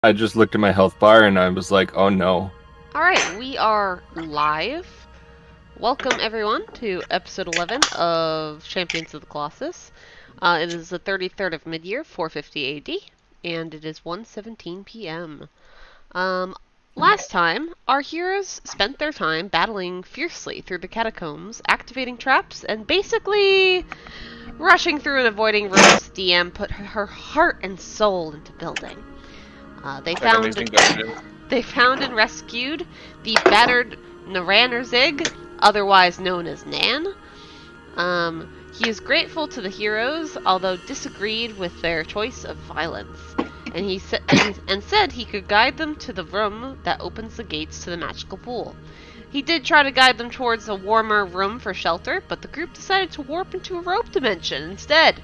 I just looked at my health bar and I was like, oh no. Alright, we are live. Welcome everyone to episode 11 of Champions of the Colossus. It is the 33rd of mid-year, 450 AD, and it is 1:17 p.m. Last time, our heroes spent their time battling fiercely through the catacombs, activating traps, and basically rushing through and avoiding rooms DM put her heart and soul into building. They found and rescued the battered Naranzorig, otherwise known as Naan. He is grateful to the heroes, although disagreed with their choice of violence, and said he could guide them to the room that opens the gates to the magical pool. He did try to guide them towards a warmer room for shelter, but the group decided to warp into a rope dimension instead,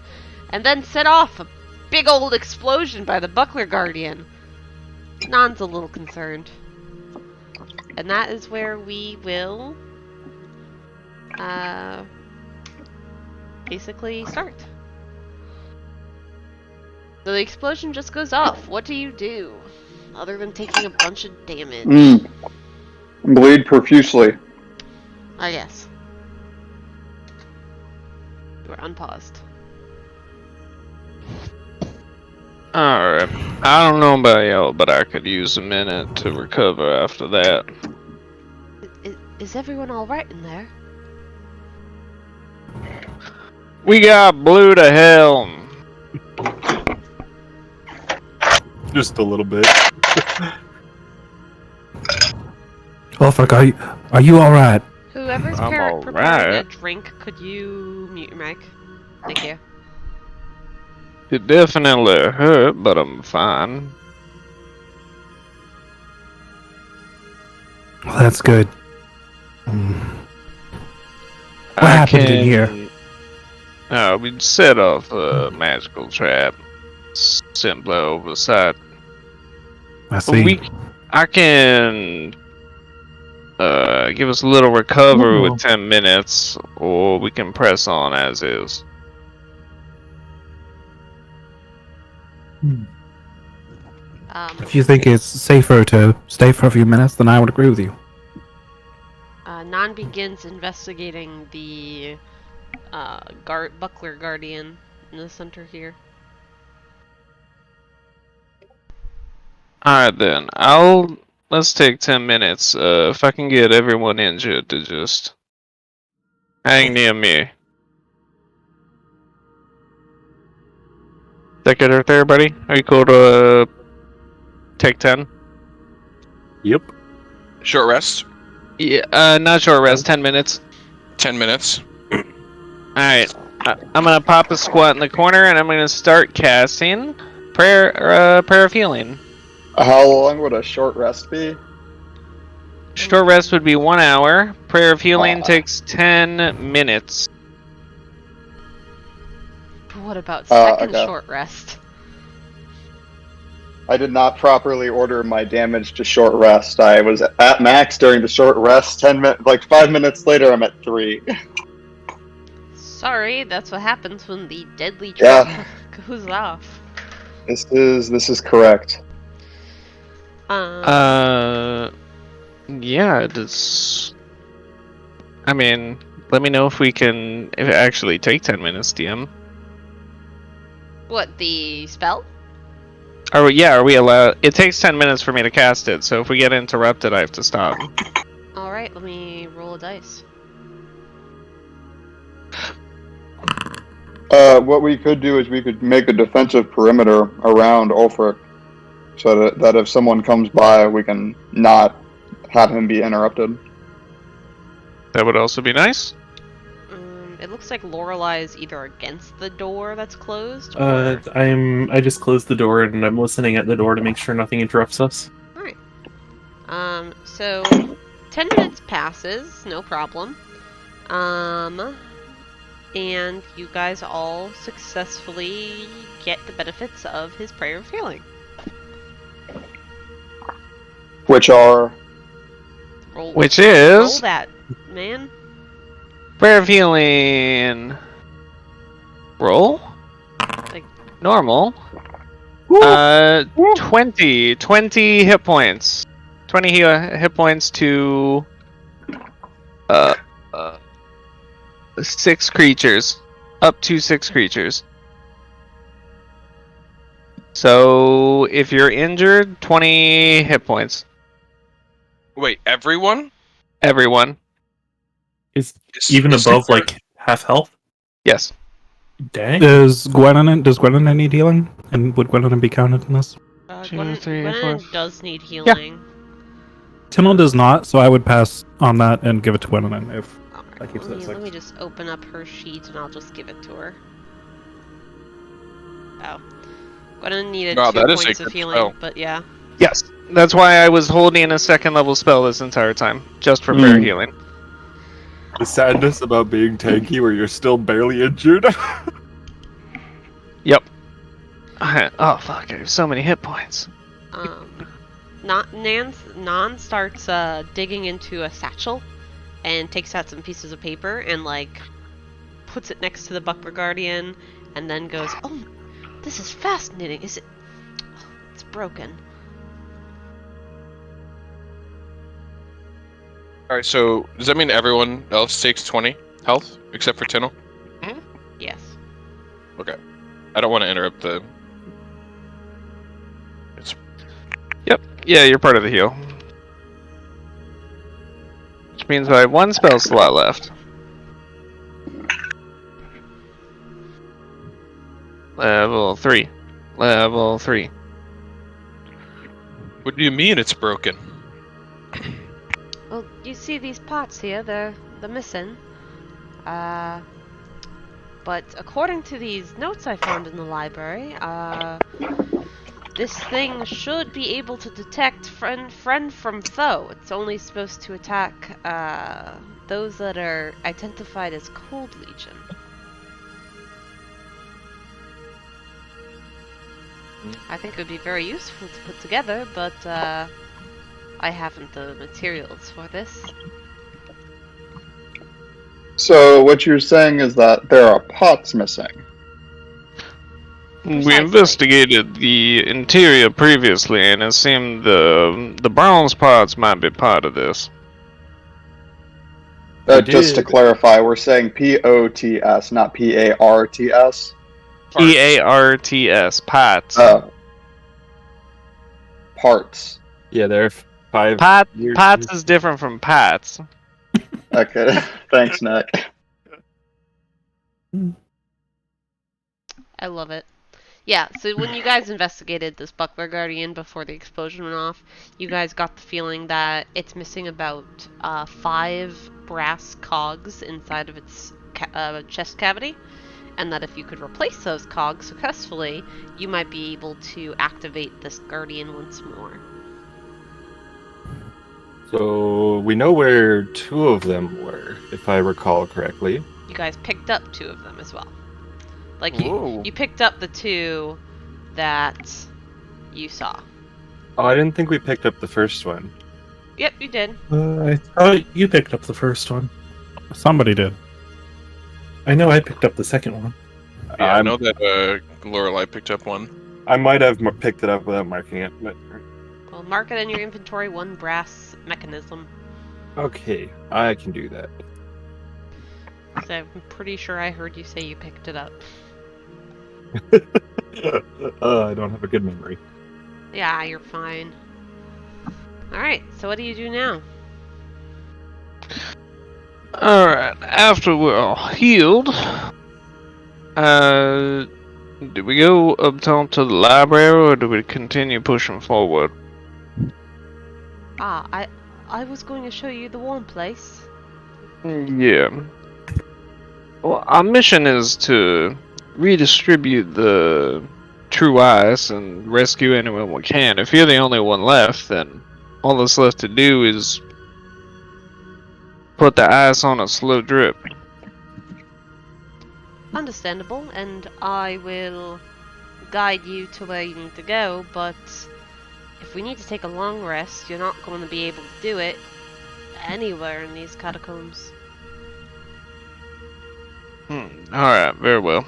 and then set off a big old explosion by the Buckler Guardian. Naan's a little concerned. And that is where we will basically start. So the explosion just goes off. What do you do? Other than taking a bunch of damage. Bleed profusely. I guess. You are unpaused. Alright. I don't know about y'all, but I could use a minute to recover after that. Is everyone alright in there? We got blew to hell. Just a little bit. Half-Orc, are you alright? Whoever's I'm preparing a alright. drink, could you mute your mic? Thank you. It definitely hurt, but I'm fine. Well, that's good. What happened in here? We set off a magical trap. Simply oversight. I see. I can give us a little recovery with 10 minutes, or we can press on as is. If you think it's safer to stay for a few minutes, then I would agree with you. Naan begins investigating the Buckler Guardian in the center here. Alright then, let's take 10 minutes. If I can get everyone injured to just hang near me. That good with everybody? Are you cool to take 10? Yep. Short rest. Yeah, not short rest, 10 minutes. 10 minutes. Alright, I'm gonna pop a squat in the corner and I'm gonna start casting prayer of healing. How long would a short rest be? Short rest would be 1 hour. Prayer of healing takes 10 minutes. What about second okay. short rest? I did not properly order my damage to short rest. I was at max during the short rest. 5 minutes later, I'm at 3. Sorry, that's what happens when the deadly trap goes off. This is correct. Yeah, it's... I mean, let me know if we can actually take 10 minutes, DM. What, the spell? Are we allowed? It takes 10 minutes for me to cast it, so if we get interrupted, I have to stop. Alright, let me roll a dice. What we could do is we could make a defensive perimeter around Ulfric, so that if someone comes by, we can not have him be interrupted. That would also be nice. It looks like Lorelei is either against the door that's closed, I just closed the door and I'm listening at the door to make sure nothing interrupts us. Alright. So 10 minutes passes, no problem. And you guys all successfully get the benefits of his prayer of healing. Which are... Roll that, man. Prayer of healing. Roll? Like, Normal. 20 hit points. 20 hit points to 6 creatures. Up to 6 creatures. So if you're injured, 20 hit points. Wait, everyone? Everyone. Is even above like half health? Yes. Dang. Does Gwenwynwyn need healing? And would Gwenwynwyn be counted in this? 2, 3, Gwen 4. does need healing. Tynyl does not, so I would pass on that and give it to Gwenwynwyn if Alright, that keeps it at let 6. me just open up her sheet and I'll just give it to her. Oh. Gwen needed Wow, 2 that is a points of good healing, spell. but yeah. Yes. That's why I was holding a second level spell this entire time. Just for fair healing. The sadness about being tanky where you're still barely injured. Yep. Oh fuck, I have so many hit points. Naan starts digging into a satchel and takes out some pieces of paper and like puts it next to the Buckler Guardian and then goes, "Oh, this is fascinating. Is it? Oh, it's broken." Alright, so does that mean everyone else takes 20 health except for Tynyl? Yes. Okay. I don't want to interrupt the. Yep. Yeah, you're part of the heal. Which means I have 1 spell slot left. Level 3. Level 3. What do you mean it's broken? Well, you see these pots here, they're missing. But according to these notes I found in the library, this thing should be able to detect friend from foe. It's only supposed to attack those that are identified as Cold Legion. I think it would be very useful to put together, but I haven't the materials for this. So what you're saying is that there are pots missing. We Precisely. investigated the interior previously, and it seemed the bronze pots might be part of this. Just to clarify, we're saying POTS, not PARTS. PARTS, pots. Parts. Yeah, there are 5. Pots is different from pots. Okay, thanks, Nick. I love it. Yeah, so when you guys investigated this Buckler Guardian before the explosion went off, you guys got the feeling that it's missing about 5 brass cogs inside of its chest cavity, and that if you could replace those cogs successfully, you might be able to activate this Guardian once more. So we know where 2 of them were, if I recall correctly. You guys picked up 2 of them as well. Like, Ooh. you picked up the 2 that you saw. Oh, I didn't think we picked up the first one. Yep, you did. I thought you picked up the first one. Somebody did. I know I picked up the second one. Yeah, I know that Lorelei picked up one. I might have picked it up without marking it, but Well, mark it in your inventory, 1 brass mechanism. okay, I can do that. So I'm pretty sure I heard you say you picked it up. I don't have a good memory. Yeah, you're fine. Alright, so what do you do now? Alright, after we're all healed, do we go up top to the library, or do we continue pushing forward? I was going to show you the warm place. Yeah. Well, our mission is to redistribute the true ice and rescue anyone we can. If you're the only one left, then all that's left to do is put the ice on a slow drip. Understandable, and I will guide you to where you need to go, but if we need to take a long rest, you're not going to be able to do it anywhere in these catacombs. Alright, very well.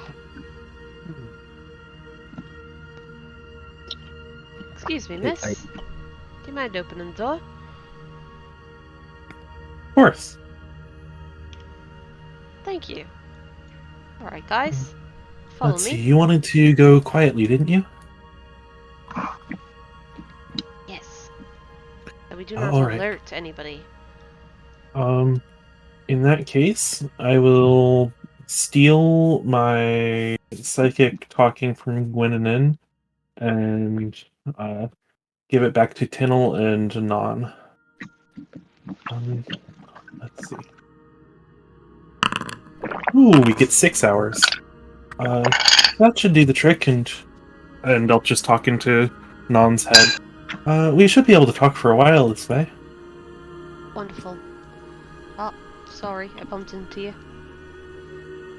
Excuse me, miss. Do you mind opening the door? Of course. Thank you. Alright, guys. Follow Let's me. see. You wanted to go quietly, didn't you? Yes. And we do not All right. alert anybody. In that case, I will steal my psychic talking from Gwenwynwyn and give it back to Tynyl and Naan. Let's see. Ooh, we get 6 hours. That should do the trick, and I'll just talk into Naan's head. We should be able to talk for a while this way. Wonderful. Oh, sorry, I bumped into you.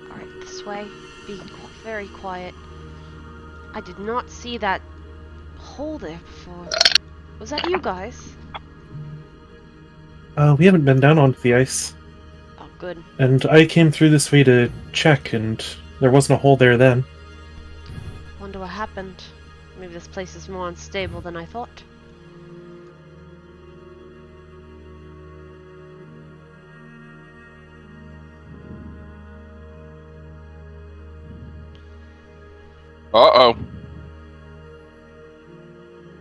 Alright, this way. Be very quiet. I did not see that hole there before. Was that you guys? We haven't been down onto the ice. Oh, good. And I came through this way to check, and there wasn't a hole there then. Wonder what happened. Maybe this place is more unstable than I thought. Uh-oh.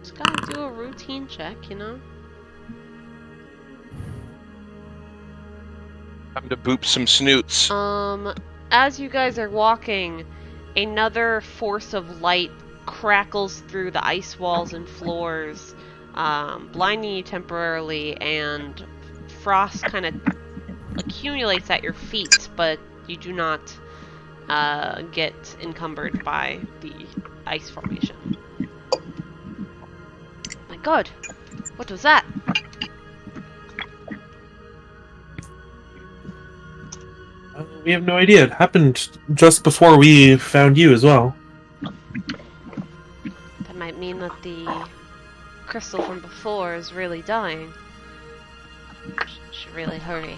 Just gotta do a routine check, you know? Time to boop some snoots. As you guys are walking, another force of light crackles through the ice walls and floors, blinding you temporarily, and frost kind of accumulates at your feet, but you do not get encumbered by the ice formation. My god, what was that? We have no idea. It happened just before we found you as well. That might mean that the crystal from before is really dying. Should really hurry.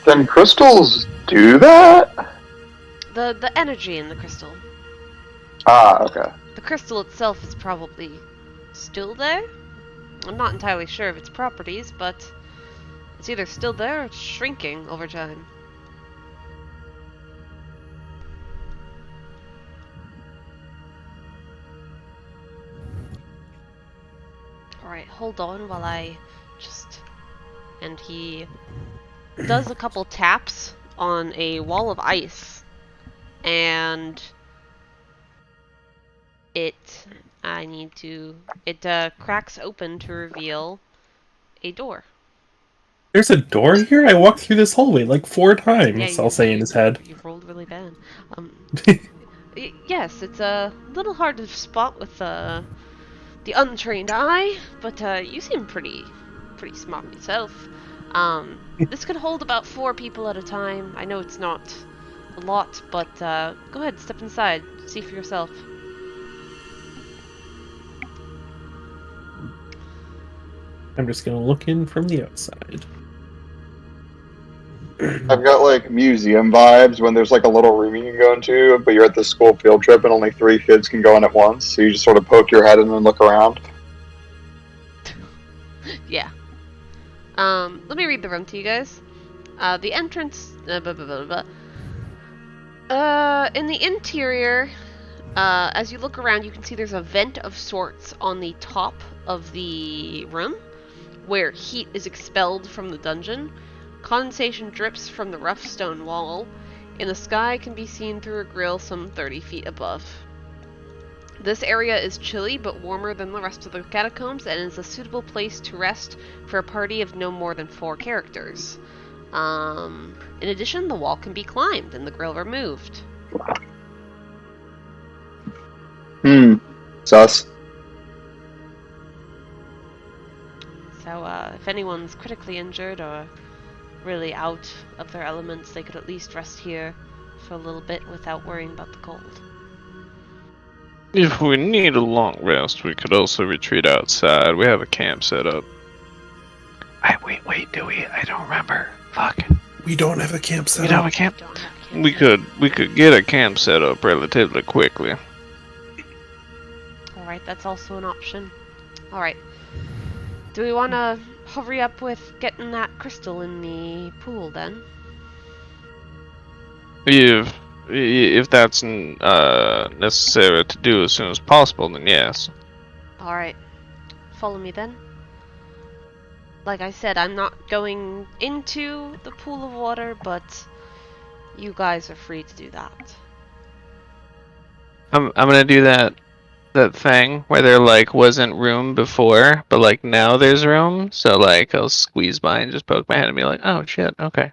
Can crystals do that? The energy in the crystal. Ah, okay. The crystal itself is probably still there. I'm not entirely sure of its properties, but it's either still there or it's shrinking over time. Alright, hold on while I just... And he does a couple taps on a wall of ice. And it cracks open to reveal a door. There's a door here? I walked through this hallway like 4 times, I'll say in his head. You rolled really bad. Yes, it's a little hard to spot with the untrained eye, but you seem pretty smart yourself. This could hold about 4 people at a time. I know it's not a lot, but go ahead, step inside, see for yourself. I'm just gonna look in from the outside. I've got like museum vibes when there's like a little room you can go into, but you're at the school field trip and only 3 kids can go in at once, so you just sort of poke your head in and look around. Yeah. Let me read the room to you guys. The entrance... in the interior, as you look around, you can see there's a vent of sorts on the top of the room, where heat is expelled from the dungeon. Condensation drips from the rough stone wall, and the sky can be seen through a grill some 30 feet above. This area is chilly but warmer than the rest of the catacombs, and is a suitable place to rest for a party of no more than 4 characters. In addition, the wall can be climbed and the grill removed. Sus. So, if anyone's critically injured or really out of their elements, they could at least rest here for a little bit without worrying about the cold. If we need a long rest, we could also retreat outside. We have a camp set up. Wait, do we? I don't remember. Fuck. We don't have a camp set We don't up. have a camp? Don't have camp. We could get a camp set up relatively quickly. Alright, Alright, that's also an option. Alright. Do we want to hurry up with getting that crystal in the pool then? If that's necessary to do as soon as possible, then yes. Alright. Follow me then. Like I said, I'm not going into the pool of water, but you guys are free to do that. I'm gonna do that thing where there like wasn't room before, but like now there's room. So like I'll squeeze by and just poke my head and be like, oh shit, okay.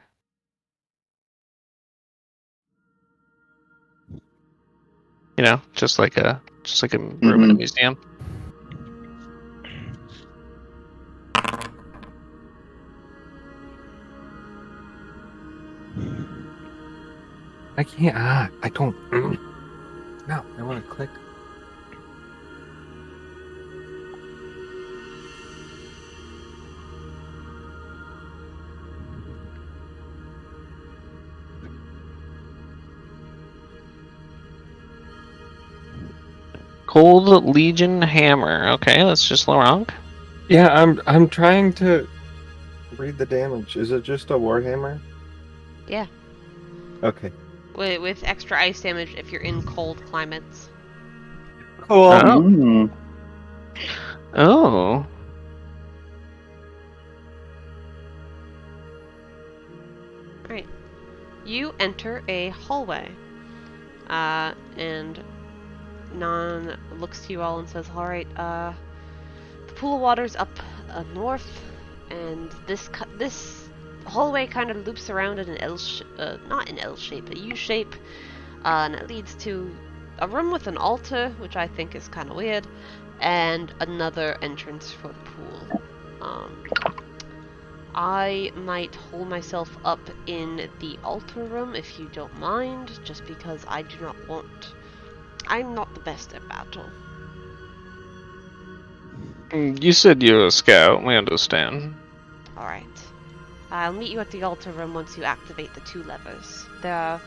You know, just like a room in a museum. I can't. I don't. No, I want to click. Cold Legion Hammer. Okay, that's just Luronk. Yeah, I'm trying to read the damage. Is it just a warhammer? Yeah. Okay. With extra ice damage if you're in cold climates. Cool. Oh. Mm. Oh. Right. You enter a hallway. And Naan looks to you all and says, alright, the pool of water's up north, and this hallway kind of loops around in an not an L shape, a U shape, and it leads to a room with an altar, which I think is kind of weird, and another entrance for the pool. I might hold myself up in the altar room if you don't mind, just because I do not want... I'm not the best at battle. You said you're a scout, we understand. Alright. I'll meet you at the altar room once you activate the 2 levers. There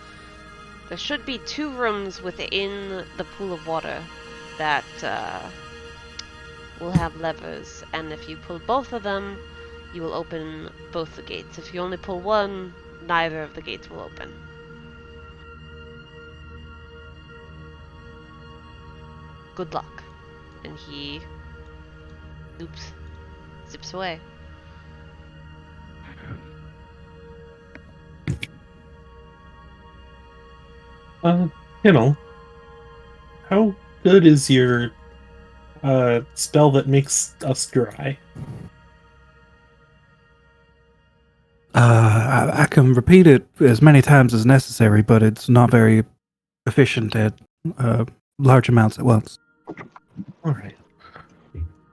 should be 2 rooms within the pool of water that will have levers, and if you pull both of them, you will open both the gates. If you only pull one, neither of the gates will open. Good luck. And he zips away. Tynyl, how good is your spell that makes us dry? I can repeat it as many times as necessary, but it's not very efficient at large amounts at once. All right.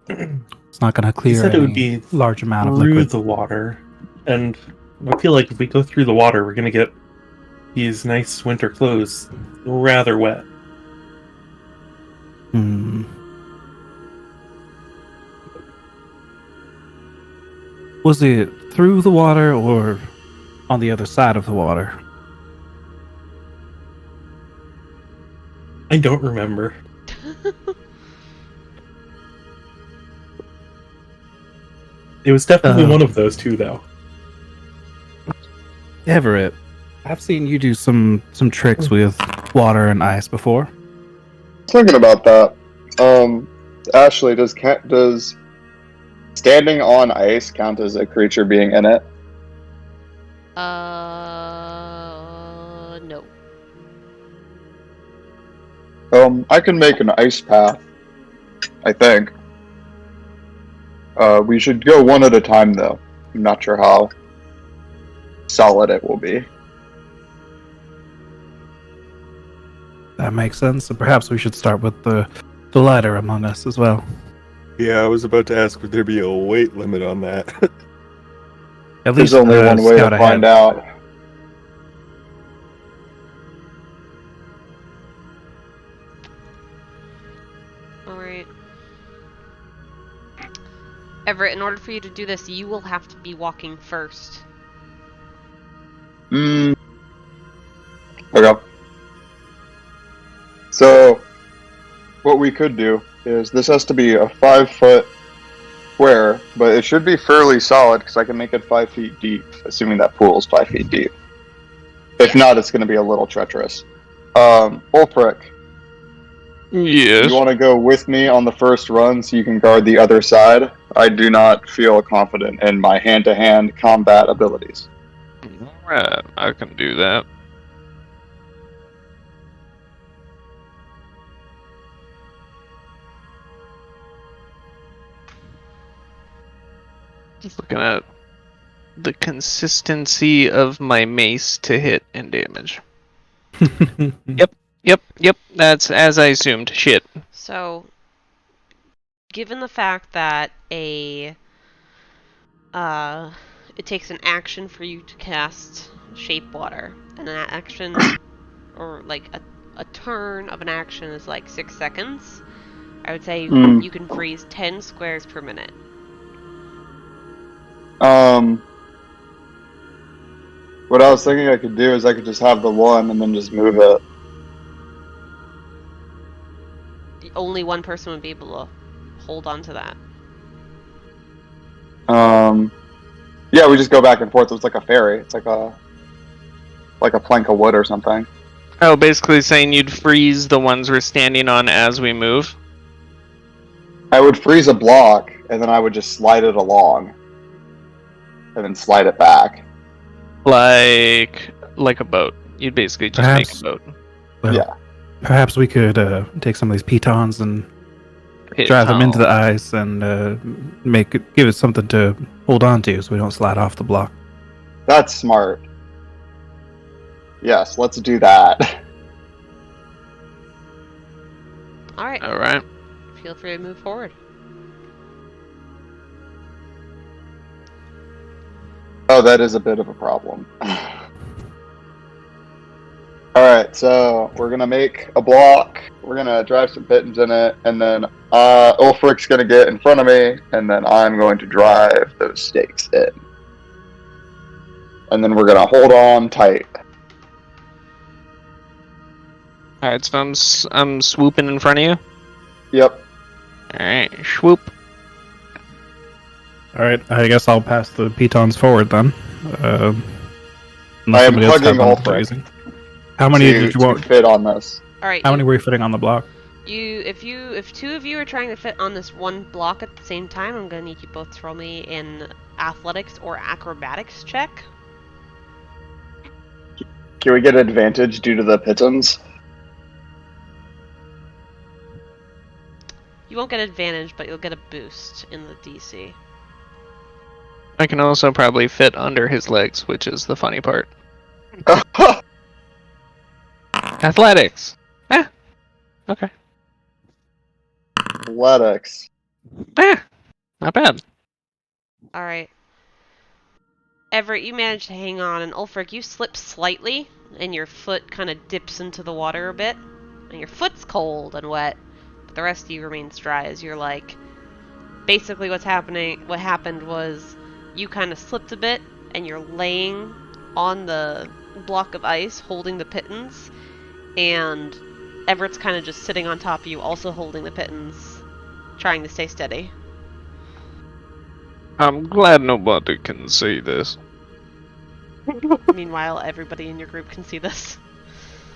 It's not going to You clear said it would any be large amount of through liquid. the water, and I feel like if we go through the water, we're gonna get these nice winter clothes rather wet. Hmm. Was it through the water or on the other side of the water? I don't remember. It was definitely one of those two, though. Everett, I've seen you do some tricks with water and ice before. Thinking about that. Ashley, does standing on ice count as a creature being in it? No. I can make an ice path, I think. We should go one at a time, though. I'm not sure how solid it will be. That makes sense. So perhaps we should start with the lighter among us as well. Yeah, I was about to ask, would there be a weight limit on that? At There's least only one way to scout find ahead. out. Alright. Everett, in order for you to do this, you will have to be walking first. Okay. So, what we could do is this has to be a 5-foot square, but it should be fairly solid because I can make it 5 feet deep, assuming that pool is 5 feet deep. If not, it's going to be a little treacherous. Ulfric, Yes. you want to go with me on the first run so you can guard the other side? I do not feel confident in my hand-to-hand combat abilities. Alright, I can do that. Just looking at the consistency of my mace to hit and damage. Yep, that's as I assumed. Shit. So, given the fact that it takes an action for you to cast Shape Water, and an action, or like a turn of an action is like 6 seconds, I would say you can freeze 10 squares per minute. What I was thinking I could do is I could just have the one and then just move it. Only one person would be able to hold on to that. Yeah, we just go back and forth. It's like a ferry. It's like a plank of wood or something. Oh, basically saying you'd freeze the ones we're standing on as we move? I would freeze a block, and then I would just slide it along. And then slide it back. Like a boat. You'd basically just make a boat. Well, Yeah. Perhaps we could take some of these pitons and drive them into the ice and give it something to hold on to so we don't slide off the block. That's smart. Yes, let's do that. Alright. Alright. Feel free to move forward. Oh, that is a bit of a problem. Alright, so we're gonna make a block, we're gonna drive some pitons in it, and then Ulfric's gonna get in front of me, and then I'm going to drive those stakes in. And then we're gonna hold on tight. Alright, so I'm swooping in front of you? Yep. Alright, swoop. Alright, I guess I'll pass the pitons forward then. I am hugging Ulfric. How many did you want? Fit on this? Alright. How many were you fitting on the block? If two of you are trying to fit on this one block at the same time, I'm gonna need you both to roll me an athletics or acrobatics check. Can we get advantage due to the pitons? You won't get advantage, but you'll get a boost in the DC. I can also probably fit under his legs, which is the funny part. Athletics! Okay. Athletics. Not bad. Alright. Everett, you manage to hang on, and Ulfric, you slip slightly, and your foot kind of dips into the water a bit. And your foot's cold and wet, but the rest of you remains dry as you're like... Basically what happened was you kind of slipped a bit, and you're laying on the block of ice, holding the pitons, and Everett's kind of just sitting on top of you, also holding the pitons, trying to stay steady. I'm glad nobody can see this. Meanwhile, everybody in your group can see this.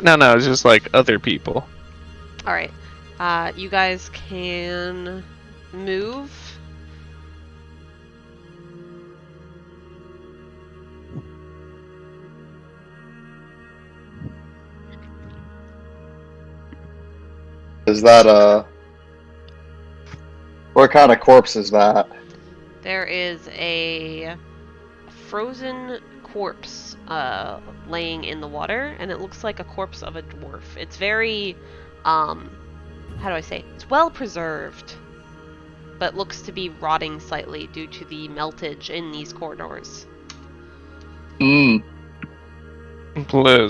No, it's just like other people. Alright. You guys can move. Is that what kind of corpse is that? There is a frozen corpse laying in the water, and it looks like a corpse of a dwarf. It's very, how do I say? It's well preserved, but looks to be rotting slightly due to the meltage in these corridors. Hmm. Please.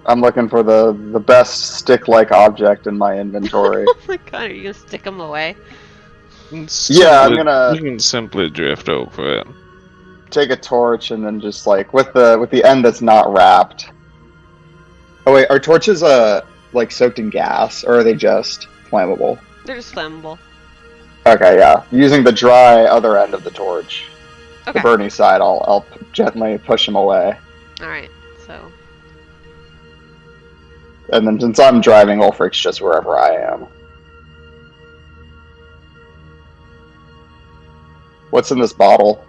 I'm looking for the best stick-like object in my inventory. Oh my god, are you gonna stick them away? Yeah, I'm gonna... You can simply drift over it. take a torch and then just like with the end that's not wrapped. Oh wait, are torches like soaked in gas, or are they just flammable? They're just flammable. Okay, yeah. Using the dry other end of the torch, Okay. the burning side, I'll gently push him away. Alright, so... And then since I'm driving, Ulfric's just wherever I am. What's in this bottle?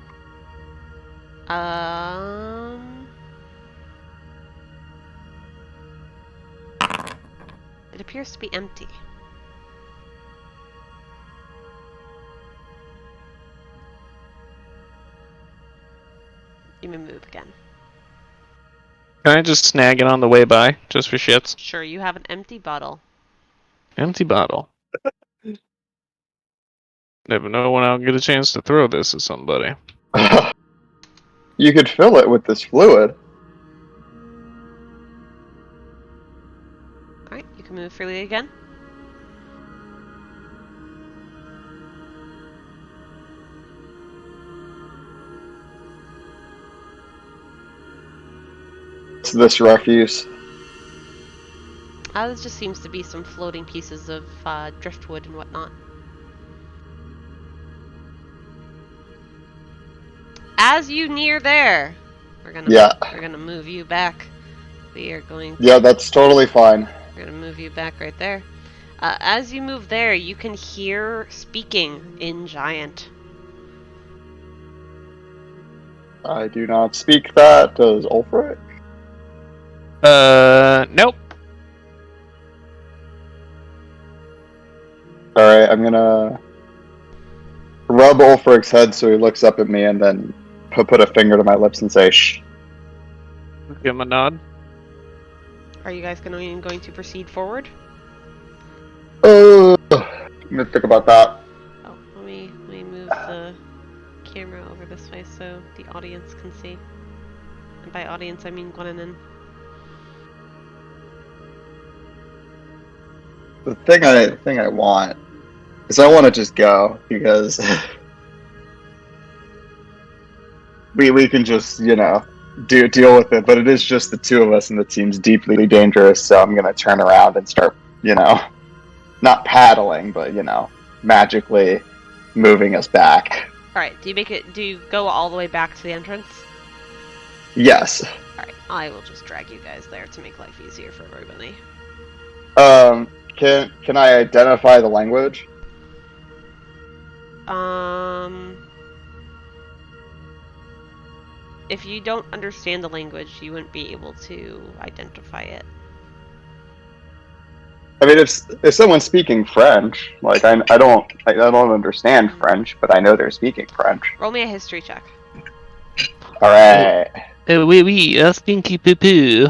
It appears to be empty. You may move again. Can I just snag it on the way by, just for shits? Sure, you have an empty bottle. Empty bottle. Never know when I'll get a chance to throw this at somebody. You could fill it with this fluid. Alright, you can move freely again. What's this refuse? This just seems to be some floating pieces of driftwood and whatnot. As you near there, we're gonna move you back. We are going. Yeah, that's totally fine. We're gonna move you back right there. As you move there, you can hear speaking in Giant. I do not speak that. Does Ulfric? Nope. Alright, I'm gonna rub Ulfric's head so he looks up at me and then put a finger to my lips and say, shh. Give him a nod. Are you guys going to proceed forward? I'm gonna think about that. Oh, let me move the camera over this way so the audience can see. And by audience, I mean Gwenwynwyn. The thing I want is I want to just go because we can just deal with it. But it is just the two of us, and it seems deeply dangerous. So I'm gonna turn around and start not paddling, but magically moving us back. All right. Do you go all the way back to the entrance? Yes. All right. I will just drag you guys there to make life easier for everybody. Can I identify the language? If you don't understand the language, you wouldn't be able to identify it. I mean, if someone's speaking French, like I don't understand French, but I know they're speaking French. Roll me a history check. All right. Oui, stinky poo poo.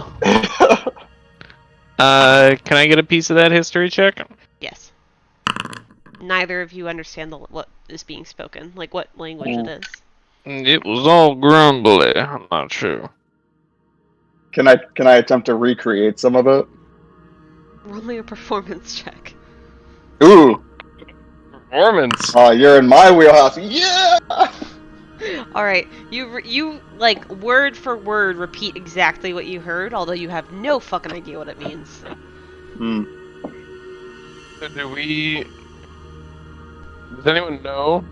Can I get a piece of that history check? Yes. Neither of you understand what is being spoken, like what language it is. It was all grumbly. I'm not sure. Can I attempt to recreate some of it? Roll me a performance check. Ooh. Performance. You're in my wheelhouse. Yeah. All right, you like word for word repeat exactly what you heard, although you have no fucking idea what it means. So does anyone know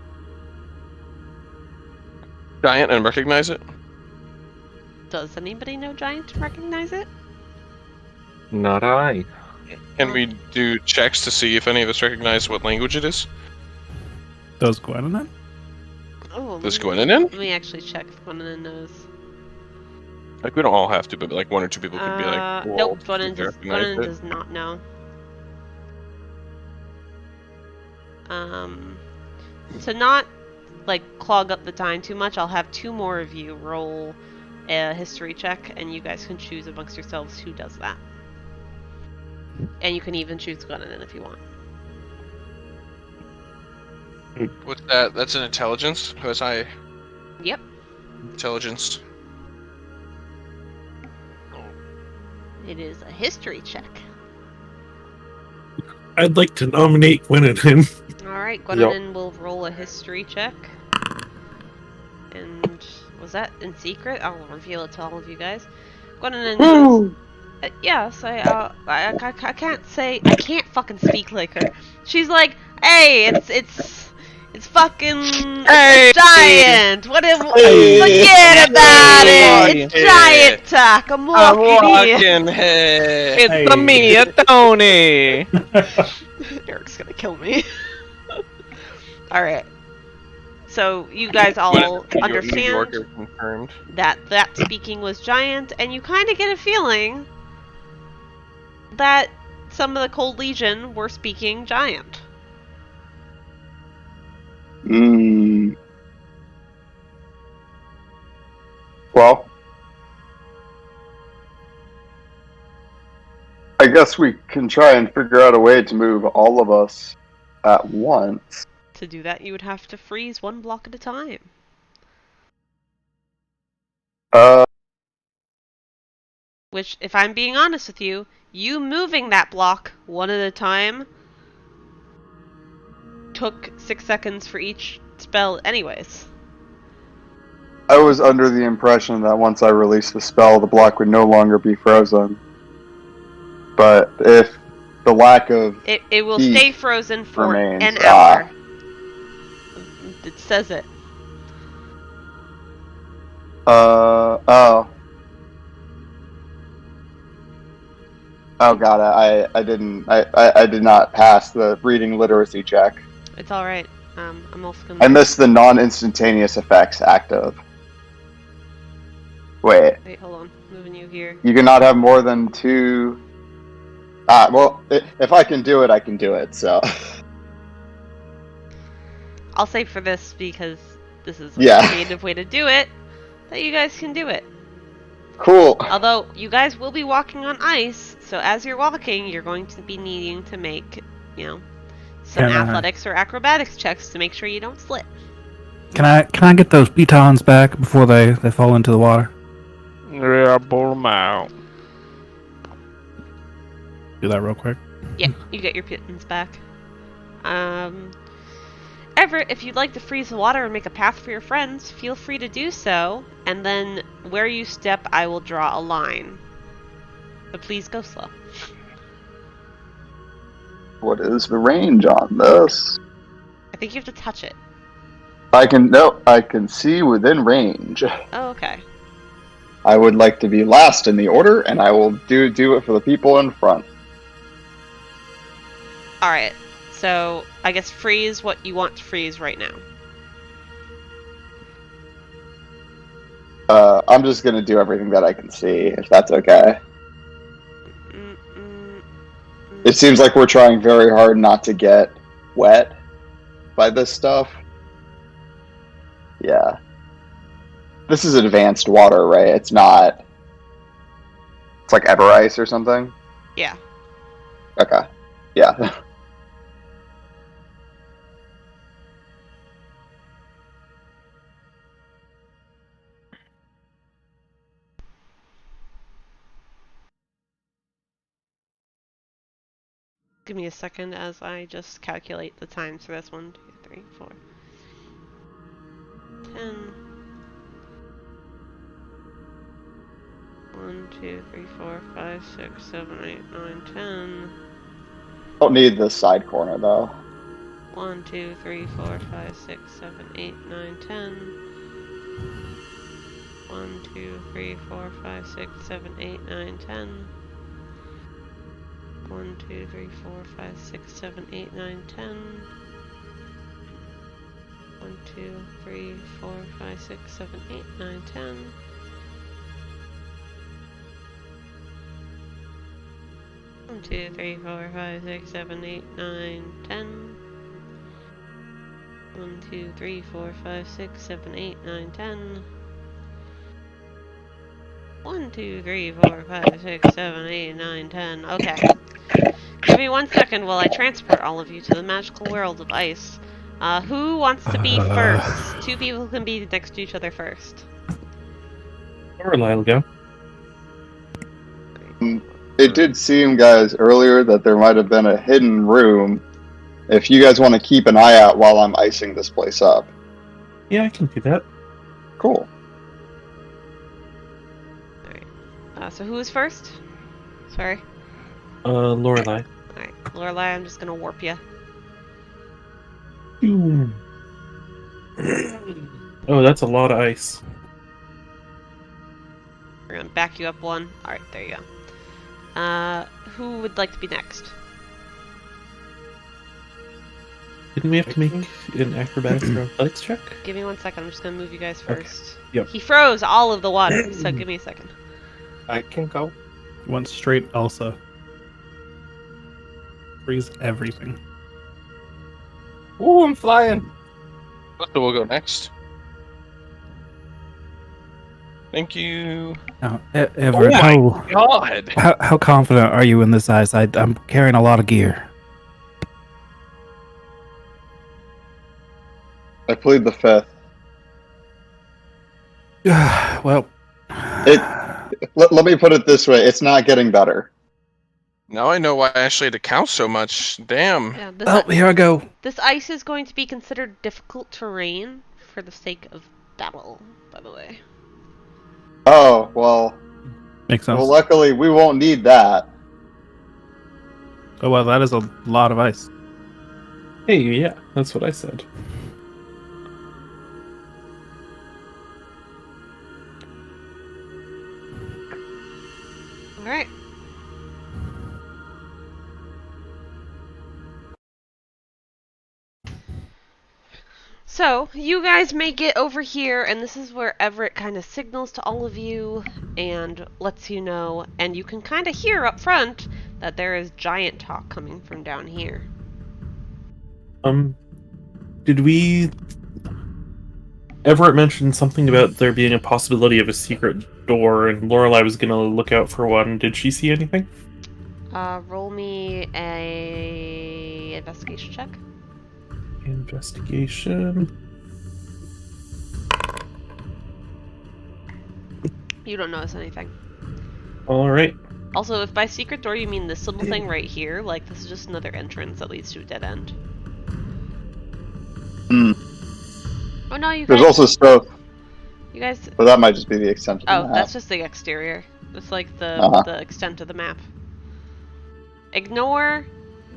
Giant and recognize it? Does anybody know Giant and recognize it? Not I. Can we do checks to see if any of us recognize what language it is? Does Gwenwynwyn? Oh, Does Gwenwynwyn? let me actually check if Gwenwynwyn knows. Like, we don't all have to, but like one or two people could be like, well, nope, do you recognize Gwenwynwyn it? does not know. To not like clog up the time too much, I'll have two more of you roll a history check, and you guys can choose amongst yourselves who does that. And you can even choose Gwenwynwyn if you want. What's that? That's an intelligence? Was I? Yep. Intelligence. It is a history check. I'd like to nominate Gwenwynwyn. Alright, Gwenwynwyn will roll a history check. And Was that in secret? I'll reveal it to all of you guys. Gwenwynwyn says, yes, I can't say, I can't fucking speak like her. She's like, hey, it's fucking Hey! it's a giant. Hey! Forget about it. It's Hey! giant talk. I'm walking here. Hey! It's me, Tony! Eric's gonna kill me. Alright. So you guys all understand Confirmed. that speaking was giant, and you kind of get a feeling that some of the Cold Legion were speaking giant. Well, I guess we can try and figure out a way to move all of us at once. To do that, you would have to freeze one block at a time. Which, if I'm being honest with you, you moving that block one at a time took 6 seconds for each spell anyways. I was under the impression that once I released the spell, the block would no longer be frozen. But if the lack of It will heat stay frozen for remains, an hour. It says it. Oh god, I did not pass the reading literacy check. It's alright. I'm also gonna... I missed the non-instantaneous effects active. Wait, Wait, hold on. Moving you here. you cannot have more than 2... well, if I can do it, I can do it, so... I'll say for this, because this is a Yeah. creative way to do it, that you guys can do it. Cool. Although, you guys will be walking on ice, so as you're walking, you're going to be needing to make, some athletics or acrobatics checks to make sure you don't slip. Can I get those pitons back before they fall into the water? Yeah, pull them out. Do that real quick. Yeah, you get your pittance back. Everett, if you'd like to freeze the water and make a path for your friends, feel free to do so, and then where you step, I will draw a line. But please go slow. What is the range on this? I think you have to touch it. I can see within range. Oh, okay. I would like to be last in the order, and I will do it for the people in front. Alright, so I guess freeze what you want to freeze right now. I'm just gonna do everything that I can see, if that's okay. It seems like we're trying very hard not to get wet by this stuff. Yeah. This is advanced water, right? It's not... It's like Everett or something? Yeah. Okay. Yeah. Give me a second as I just calculate the times for this. 1, 2, 3, 4, 10. 1, 2, 3, 4, 5, 6, 7, 8, 9, 10. Don't need this side corner, though. 1, 2, 3, 4, 5, 6, 7, 8, 9, 10. 1, 2, 3, 4, 5, 6, 7, 8, 9, 10. 1, 2, 3, 4, 5, 6, 7, 8, 9, 10. 1, 2, 3, 4, 5, 6, 7, 8, 9, 10. 1, 2, 3, 4, 5, 6, 7, 8, 9, 10. 1, 2, 3, 4, 5, 6, 7, 8, 9, 10. 1, 2, 3, 4, 5, 6, 7, 8, 9, 10. Okay. Give me 1 second while I transport all of you to the magical world of ice. Who wants to be first? 2 people can be next to each other first. Lorelei will go. It did seem, guys, earlier that there might have been a hidden room. If you guys want to keep an eye out while I'm icing this place up. Yeah, I can do that. Cool. So who is first? Sorry. Lorelei. Alright, Lorelei, I'm just gonna warp you. Oh, that's a lot of ice. We're gonna back you up one. Alright, there you go. Who would like to be next? Didn't we have to make an acrobatics or athletics check? Give me 1 second, I'm just gonna move you guys first. Yep. He froze all of the water, so give me a second. I can go. One straight Elsa. Freeze everything. Ooh, I'm flying. So we'll go next. Thank you. Now, Everett, Oh my god! how confident are you in this ice? I'm carrying a lot of gear. I plead the fifth. Well, Let me put it this way: it's not getting better. Now I know why I actually had to count so much. Damn. Yeah, oh, here I go. this ice is going to be considered difficult terrain for the sake of battle, by the way. Oh well. Makes sense. Well, luckily we won't need that. Oh well, that is a lot of ice. Hey, yeah, that's what I said. Alright. So, you guys make it over here, and this is where Everett kind of signals to all of you and lets you know, and you can kind of hear up front that there is giant talk coming from down here. Did we... Everett mentioned something about there being a possibility of a secret door, and Lorelei was gonna look out for one. Did she see anything? Roll me a investigation check. Investigation. You don't notice anything. Alright. Also, if by secret door you mean this little thing right here, like this is just another entrance that leads to a dead end. Hmm. Oh no, you There's guys. also stuff, You guys. but that might just be the extent of the Oh, map. that's just the exterior. It's like the Uh-huh. the extent of the map. Ignore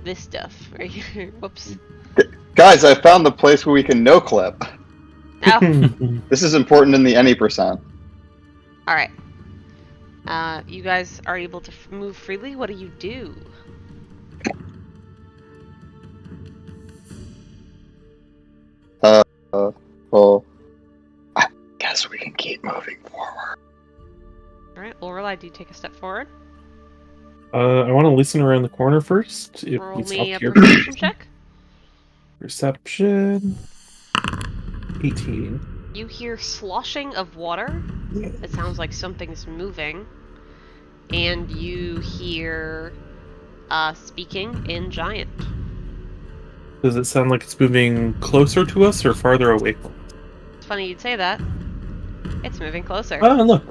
this stuff right here. Whoops. Guys, I found the place where we can no clip. Oh, This is important in the any percent. all right. You guys are able to move freely. What do you do? Well, I guess we can keep moving forward. All right, Lorelei, do you take a step forward? I want to listen around the corner first. If Roll we stop me a here. perception check. Perception. 18. You hear sloshing of water. It sounds like something's moving. And you hear speaking in giant. Does it sound like it's moving closer to us or farther away from us? It's funny you'd say that. It's moving closer. Oh, look.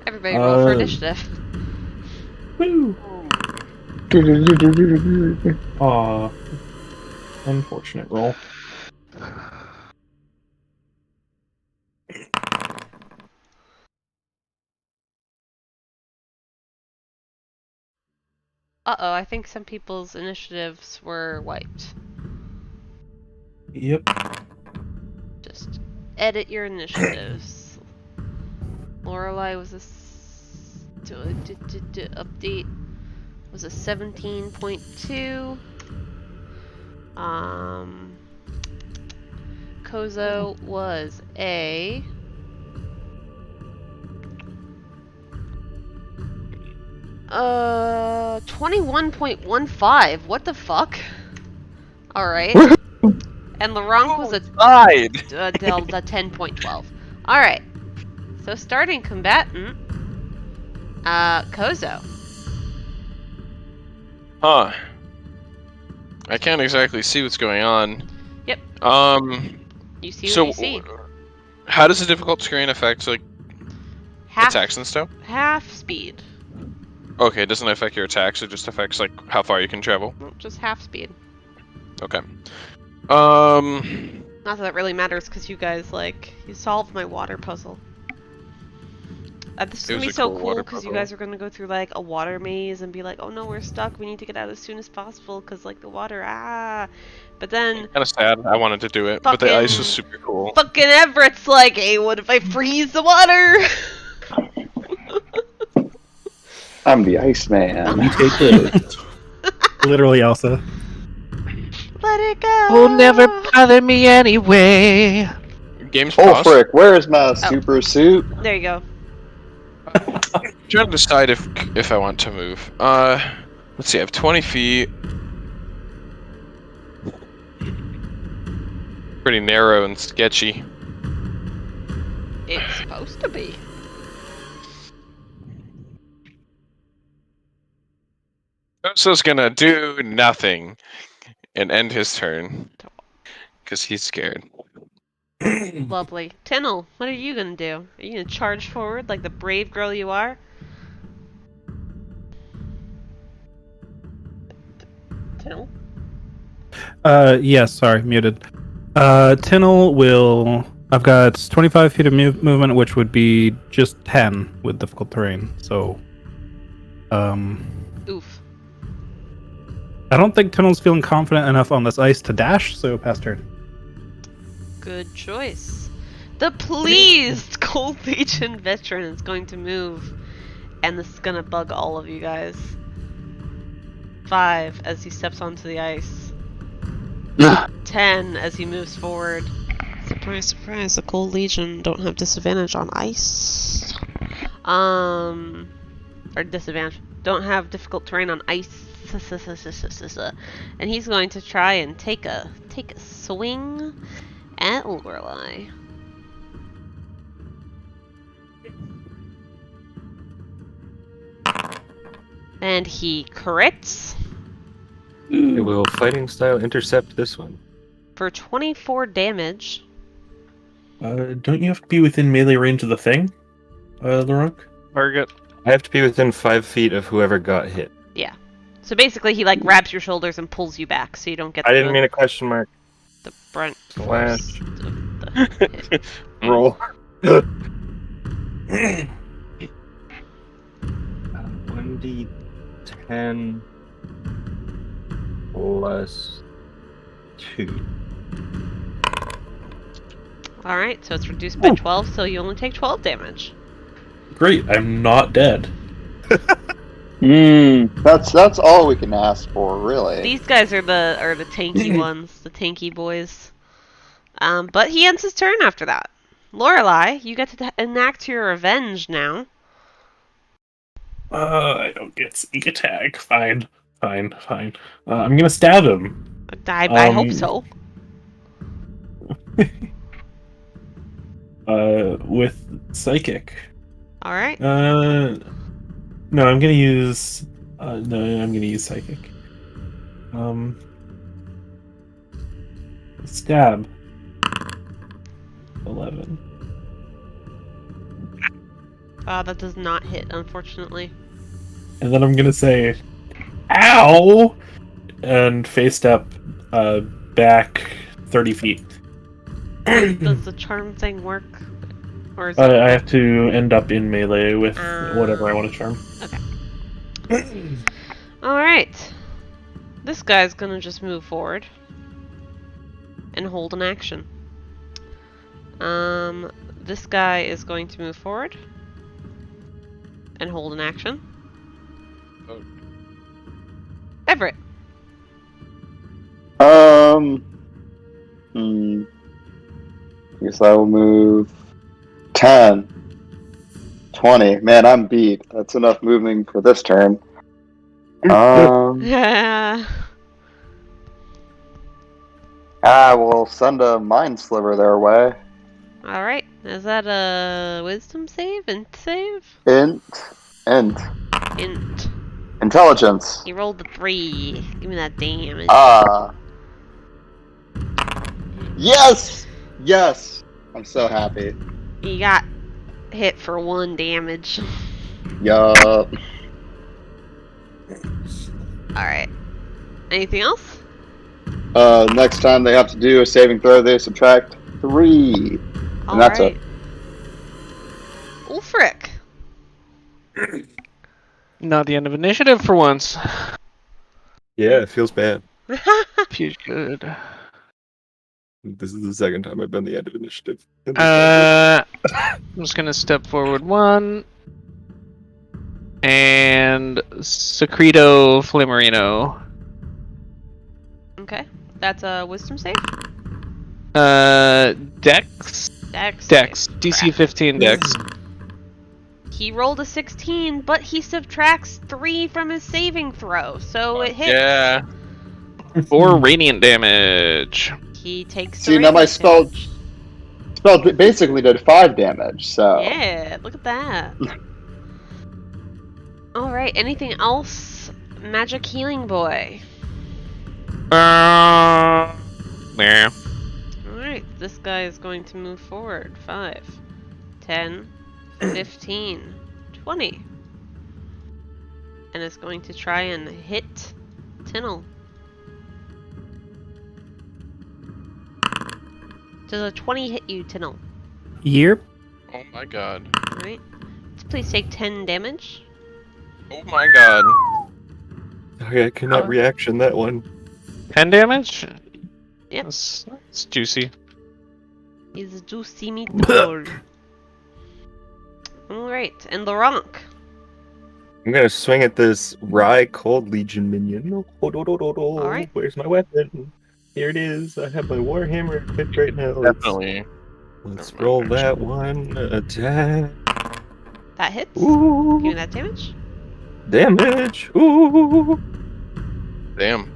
Everybody roll for initiative. Woo! Aw. Unfortunate roll. Uh-oh, I think some people's initiatives were wiped. Yep. Just edit your initiatives. Lorelei was a update was a 17.2. Kozo was a 21.15. What the fuck? Alright. And Luronk was a Died. 10.12. Alright. So starting combatant, Kozo. Huh. I can't exactly see what's going on. Yep. You see what So you see. how does the difficult terrain affect like Half, attacks and stuff? half speed. Okay, it doesn't affect your attacks, it just affects like how far you can travel. Well, just half speed. Okay. Not that that really matters because you guys, like, you solved my water puzzle. This is It gonna was be a so cool cool water because you puzzle. guys are gonna go through like a water maze and be like, oh no, we're stuck. We need to get out as soon as possible because like the water, But then Kind of sad. I wanted to do it, but the ice was fucking super cool. fucking Everett's like, hey, what if I freeze the water? I'm the Iceman. You take this. Literally, Elsa. Let it go. Will never bother me anyway. Game's Oh paused. frick, where's my super suit? There you go. Trying to decide if I want to move. Let's see. I have 20 feet. Pretty narrow and sketchy. It's supposed to be. Koso's gonna do nothing and end his turn because he's scared. Lovely. Tynyl, what are you gonna do? Are you gonna charge forward like the brave girl you are? Tynyl? Yes, sorry, muted. Tynyl will... I've got 25 feet of movement, which would be just 10 with difficult terrain, so... Oof. I don't think Tynyl's feeling confident enough on this ice to dash, so pass turn. Good choice. The pleased Cold Legion veteran is going to move, and this is gonna bug all of you guys. 5 as he steps onto the ice. 10 as he moves forward. Surprise, surprise, the Cold Legion don't have disadvantage on ice. Or disadvantage. Don't have difficult terrain on ice. And he's going to try and take a swing at Lorelei. And he crits It will fighting style intercept this one. for 24 damage. Don't you have to be within melee range of the thing, Luronk? Target. I have to be within 5 feet of whoever got hit. Yeah. So basically he like grabs your shoulders and pulls you back so you don't get I didn't mean a question mark. the brunt Slash. force of the hit. Roll. 1d10 plus 2. Alright, so it's reduced by 12, so you only take 12 damage. Great, I'm not dead. That's all we can ask for, really. These guys are the tanky ones, the tanky boys. But he ends his turn after that. Lorelei, you get to enact your revenge now. I don't get sneak attack. Fine. I'm gonna stab him. I hope so. With psychic. All right. No, I'm gonna use. I'm gonna use psychic. Stab. 11. That does not hit, unfortunately. And then I'm gonna say, "Ow!" and face step back 30 feet. Does the charm thing work? Or is it... I have to end up in melee with whatever I want to charm. Okay. Alright. This guy's gonna just move forward. And hold an action. This guy is going to move forward. And hold an action. Oh. Everett. Guess I will move 10, 20. Man, I'm beat. That's enough moving for this turn. Yeah. I will send a Mind Sliver their way. Alright. Is that a wisdom save? Int save? Int. Int. Intelligence. He rolled the 3. Give me that damage. Yes! Yes! I'm so happy. You got hit for 1 damage. Yup. Alright. Anything else? Next time they have to do a saving throw, they subtract 3. And that's it. Ulfric. Not the end of initiative for once. Yeah, it feels bad. Feels good. This is the second time I've been the end of initiative. I'm just gonna step forward 1. And Secreto Flamerino. Okay. That's a wisdom save? Dex. Dex. DC Crap. 15 Dex. He rolled a 16, but he subtracts 3 from his saving throw, so it hits. Yeah. 4 radiant damage. He takes. See, now my spell basically did 5 damage, so... Yeah, look at that. Alright, anything else? Magic healing boy. Nah. Alright, this guy is going to move forward. 5, 10, 15, 20. And is going to try and hit Tynyl. Does a 20 hit you, Tynyl? Yep. Oh my god. Alright. Please take 10 damage. Oh my god. Okay, I cannot reaction that one. 10 damage? Yep. That's juicy. He's a juicy meatball. Alright, and Luronk. I'm gonna swing at this Rye Cold Legion minion. Alright. Where's my weapon? Here it is. I have my Warhammer equipped right now. Definitely. Let's roll that one. Attack. That hits. Ooh. Give me that damage. Damage. Ooh. Damn.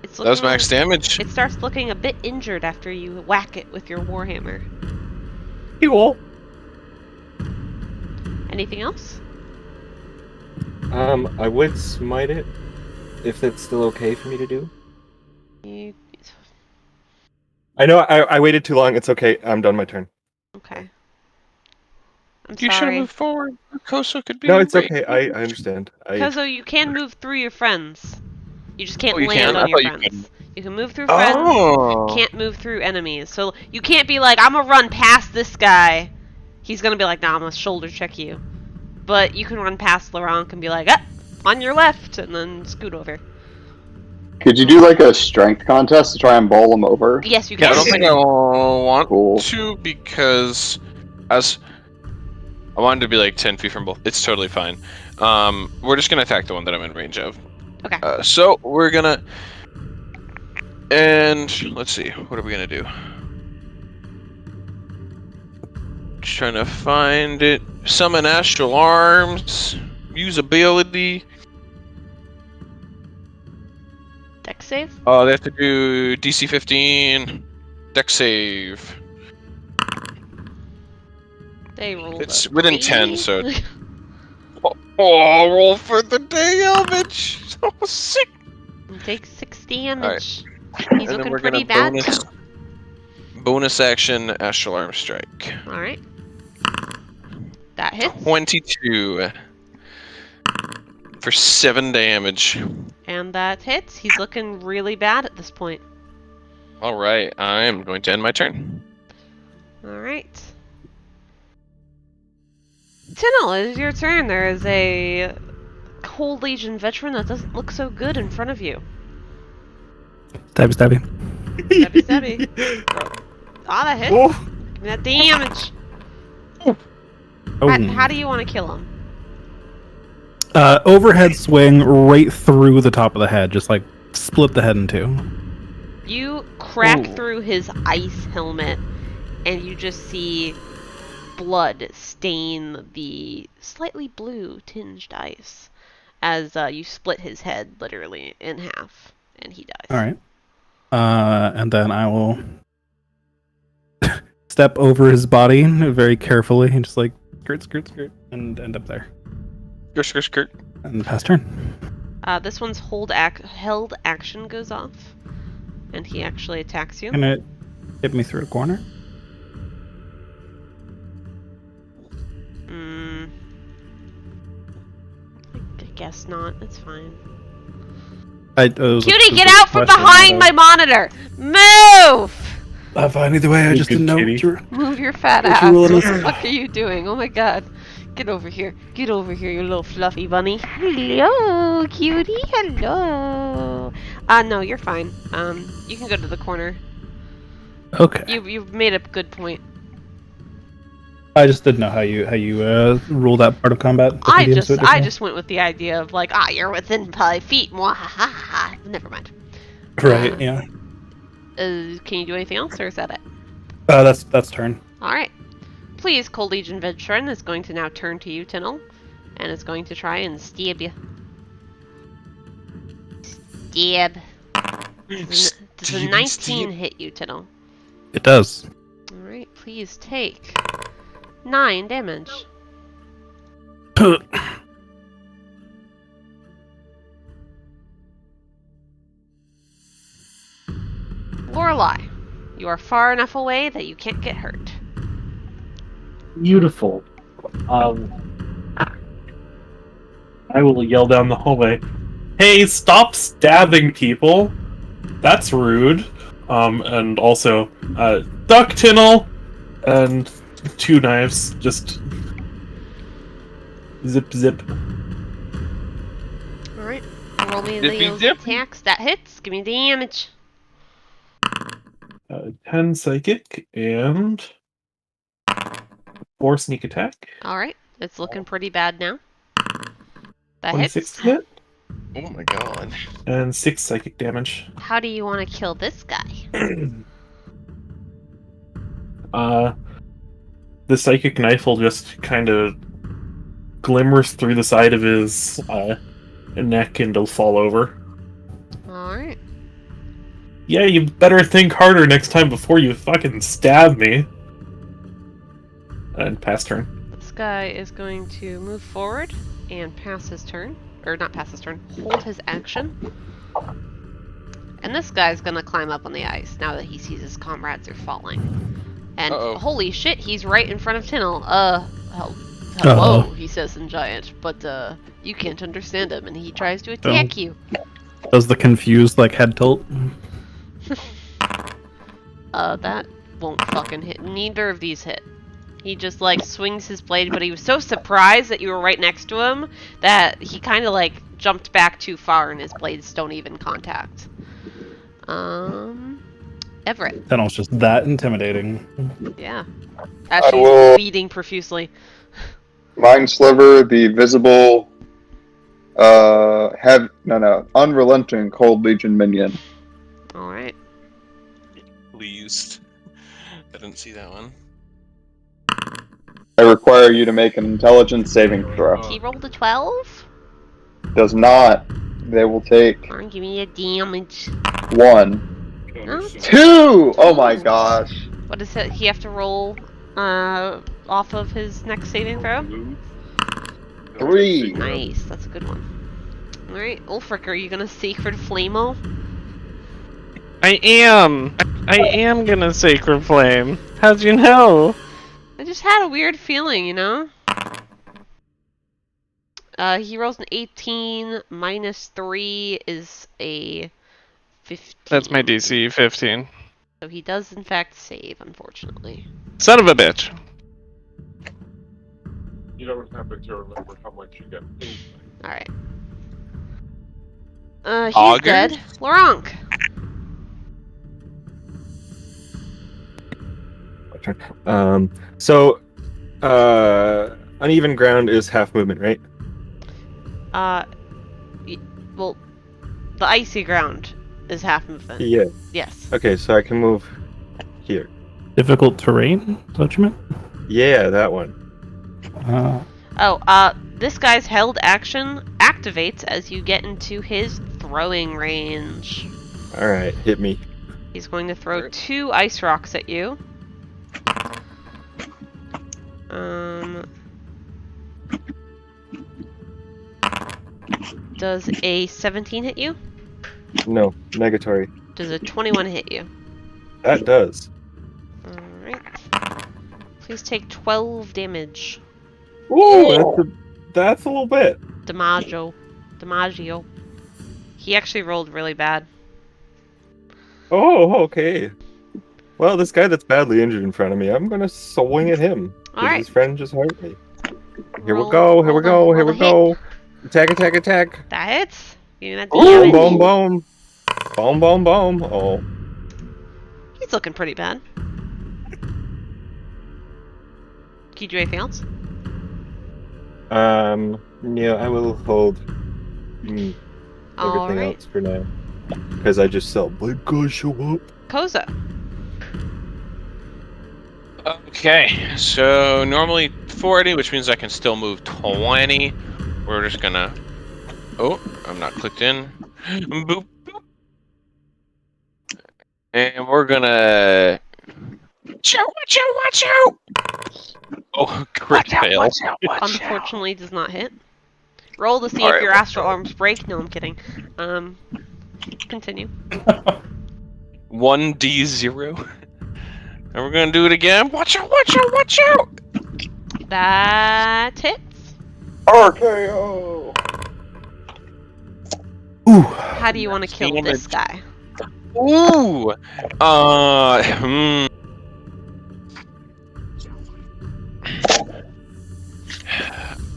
It's That was looking max damage. It starts looking a bit injured after you whack it with your warhammer. Cool. Anything else? I would smite it if that's still okay for me to do. You... I know I waited too long. It's okay. I'm done my turn. Okay. I'm You should have sorry. moved forward. Koso could be. No, it's great. okay. I understand. Kozo, you can move through your friends. You just can't Oh, you land can? I on your thought you friends. couldn't. You can move through friends. Oh. Can't move through enemies. So you can't be like, I'm gonna run past this guy. He's gonna be like, nah, I'm gonna shoulder check you. But you can run past Luronk and be like, ah, on your left, and then scoot over. Could you do like a strength contest to try and bowl him over? Yes, you Yeah, can. I don't think I want Cool. to because I wanted to be like 10 feet from both. It's totally fine. We're just gonna attack the one that I'm in range of. Okay. So we're gonna, and let's see, what are we gonna do? Just trying to find it. Summon astral arms. Use ability. Dex save? They have to do DC 15. Dex save. They rolled It's a within 3. 10, so. Oh, roll for the damage. So sick. Take 6 damage. He's And then looking we're pretty gonna bad. bonus action astral arm strike. Alright. That hits. 22 for 7 damage. And that hits. He's looking really bad at this point. All right, I am going to end my turn. Alright. Tynyl, it is your turn. There is a Cold Legion veteran that doesn't look so good in front of you. Stabby, stabby. Stabby, stabby. Ah, that hit. Oh. Give me that damage. Oh. How do you want to kill him? Overhead swing right through the top of the head, just like split the head in two. You crack Ooh. through his ice helmet, and you just see blood stain the slightly blue tinged ice as you split his head literally in half, and he dies. All right. And then I will step over his body very carefully and just like skirt, and end up there. Skirt. And pass turn. This one's held action goes off, and he actually attacks you. And it hit me through a corner. I guess not. It's fine. Cutie, Get out from behind my monitor! Move! Fine, either way, I just Good didn't know. kitty. what you were- Move your fat What ass. you rolling What the us? fuck are you doing? Oh my god. Get over here. Get over here, you little fluffy bunny. Hello, cutie. Hello. No, you're fine. You can go to the corner. Okay. You've made a good point. I just didn't know how you rule that part of combat. I just went with the idea of like, you're within 5 feet. Mwahaha. Never mind. Right. Yeah. Can you do anything else, or is that it? That's turn. All right. Please, Cold Legion Veteran is going to now turn to you, Tynyl, and is going to try and stab you. Stab. Does a 19 hit you, Tynyl? It does. Alright, please take 9 damage. Lorelei, you are far enough away that you can't get hurt. Beautiful. I will yell down the hallway. Hey, stop stabbing people! That's rude. And also, duck Tynyl! And 2 knives, just zip zip. Alright, roll me Zippy those zip. attacks. That hits. Give me the damage. 10 psychic and 4 sneak attack. Alright, it's looking pretty bad now. That 26 hits. hit Oh my god. and 6 psychic damage. How do you want to kill this guy? The psychic knife will just kind of glimmers through the side of his neck and it'll fall over. Alright. Yeah, you better think harder next time before you fucking stab me. And pass turn. This guy is going to move forward and pass his turn. Or not pass his turn, hold his action. And this guy's gonna climb up on the ice now that he sees his comrades are falling. And holy shit, he's right in front of Tynyl. Hello, he says in Giant, but you can't understand him and he tries to attack you. Does the confused head tilt? That won't fucking hit. Neither of these hit. He just swings his blade, but he was so surprised that you were right next to him that he kind of jumped back too far and his blades don't even contact. Everett. Tynyl's just that intimidating. Yeah. As she's bleeding profusely. Mind Sliver, the visible, unrelenting Cold Legion minion. Alright. Pleased. I didn't see that one. I require you to make an intelligence saving throw. He rolled a 12? Does not. They will take Come on, give me a damage. 1. No? 2! Oh my gosh. What does he have to roll off of his next saving throw? 3. Nice, that's a good one. Alright, Ulfric, are you gonna Sacred Flame-o? I am gonna Sacred Flame. How'd you know? I just had a weird feeling, you know? He rolls an 18, minus 3 is a 15. That's my DC, 15. So he does in fact save, unfortunately. Son of a bitch. You don't happen to remember how much you get paid. Alright. He's dead. Luronk! So, uneven ground is half movement, right? Well, the icy ground is half movement. Yeah. Yes. Okay, so I can move here. Difficult terrain? Is that what you meant? Yeah, that one. This guy's held action activates as you get into his throwing range. Alright, hit me. He's going to throw 2 ice rocks at you. Does a 17 hit you? No, negatory. Does a 21 hit you? That does. Alright. Please take 12 damage. Ooh, that's a little bit. Dimaggio. He actually rolled really bad. Oh, okay. Well, this guy that's badly injured in front of me, I'm gonna swing at him. Alright. His friend just hurt me. Here we go. Here we go. Here we go. Attack! Attack! Attack! That hits. Give me that Boom! damage. Boom! Boom! Boom! Boom! Boom! Oh. He's looking pretty bad. Can you do anything else? Yeah, I will hold everything Alright. else for now. Because I just saw Big Guy show up. Koza. Okay, so normally 40, which means I can still move 20. We're just gonna... Oh, I'm not clicked in. Boop, boop. And we're gonna... Watch out, watch out, watch out! Oh, crit fail. Unfortunately does not hit. Roll to see Alright, if your well- astral arms break. No, I'm kidding. Continue. 1d0. And we're gonna do it again. Watch out, watch out, watch out! That hits. RKO! Ooh. How do you want to kill this guy? Ooh!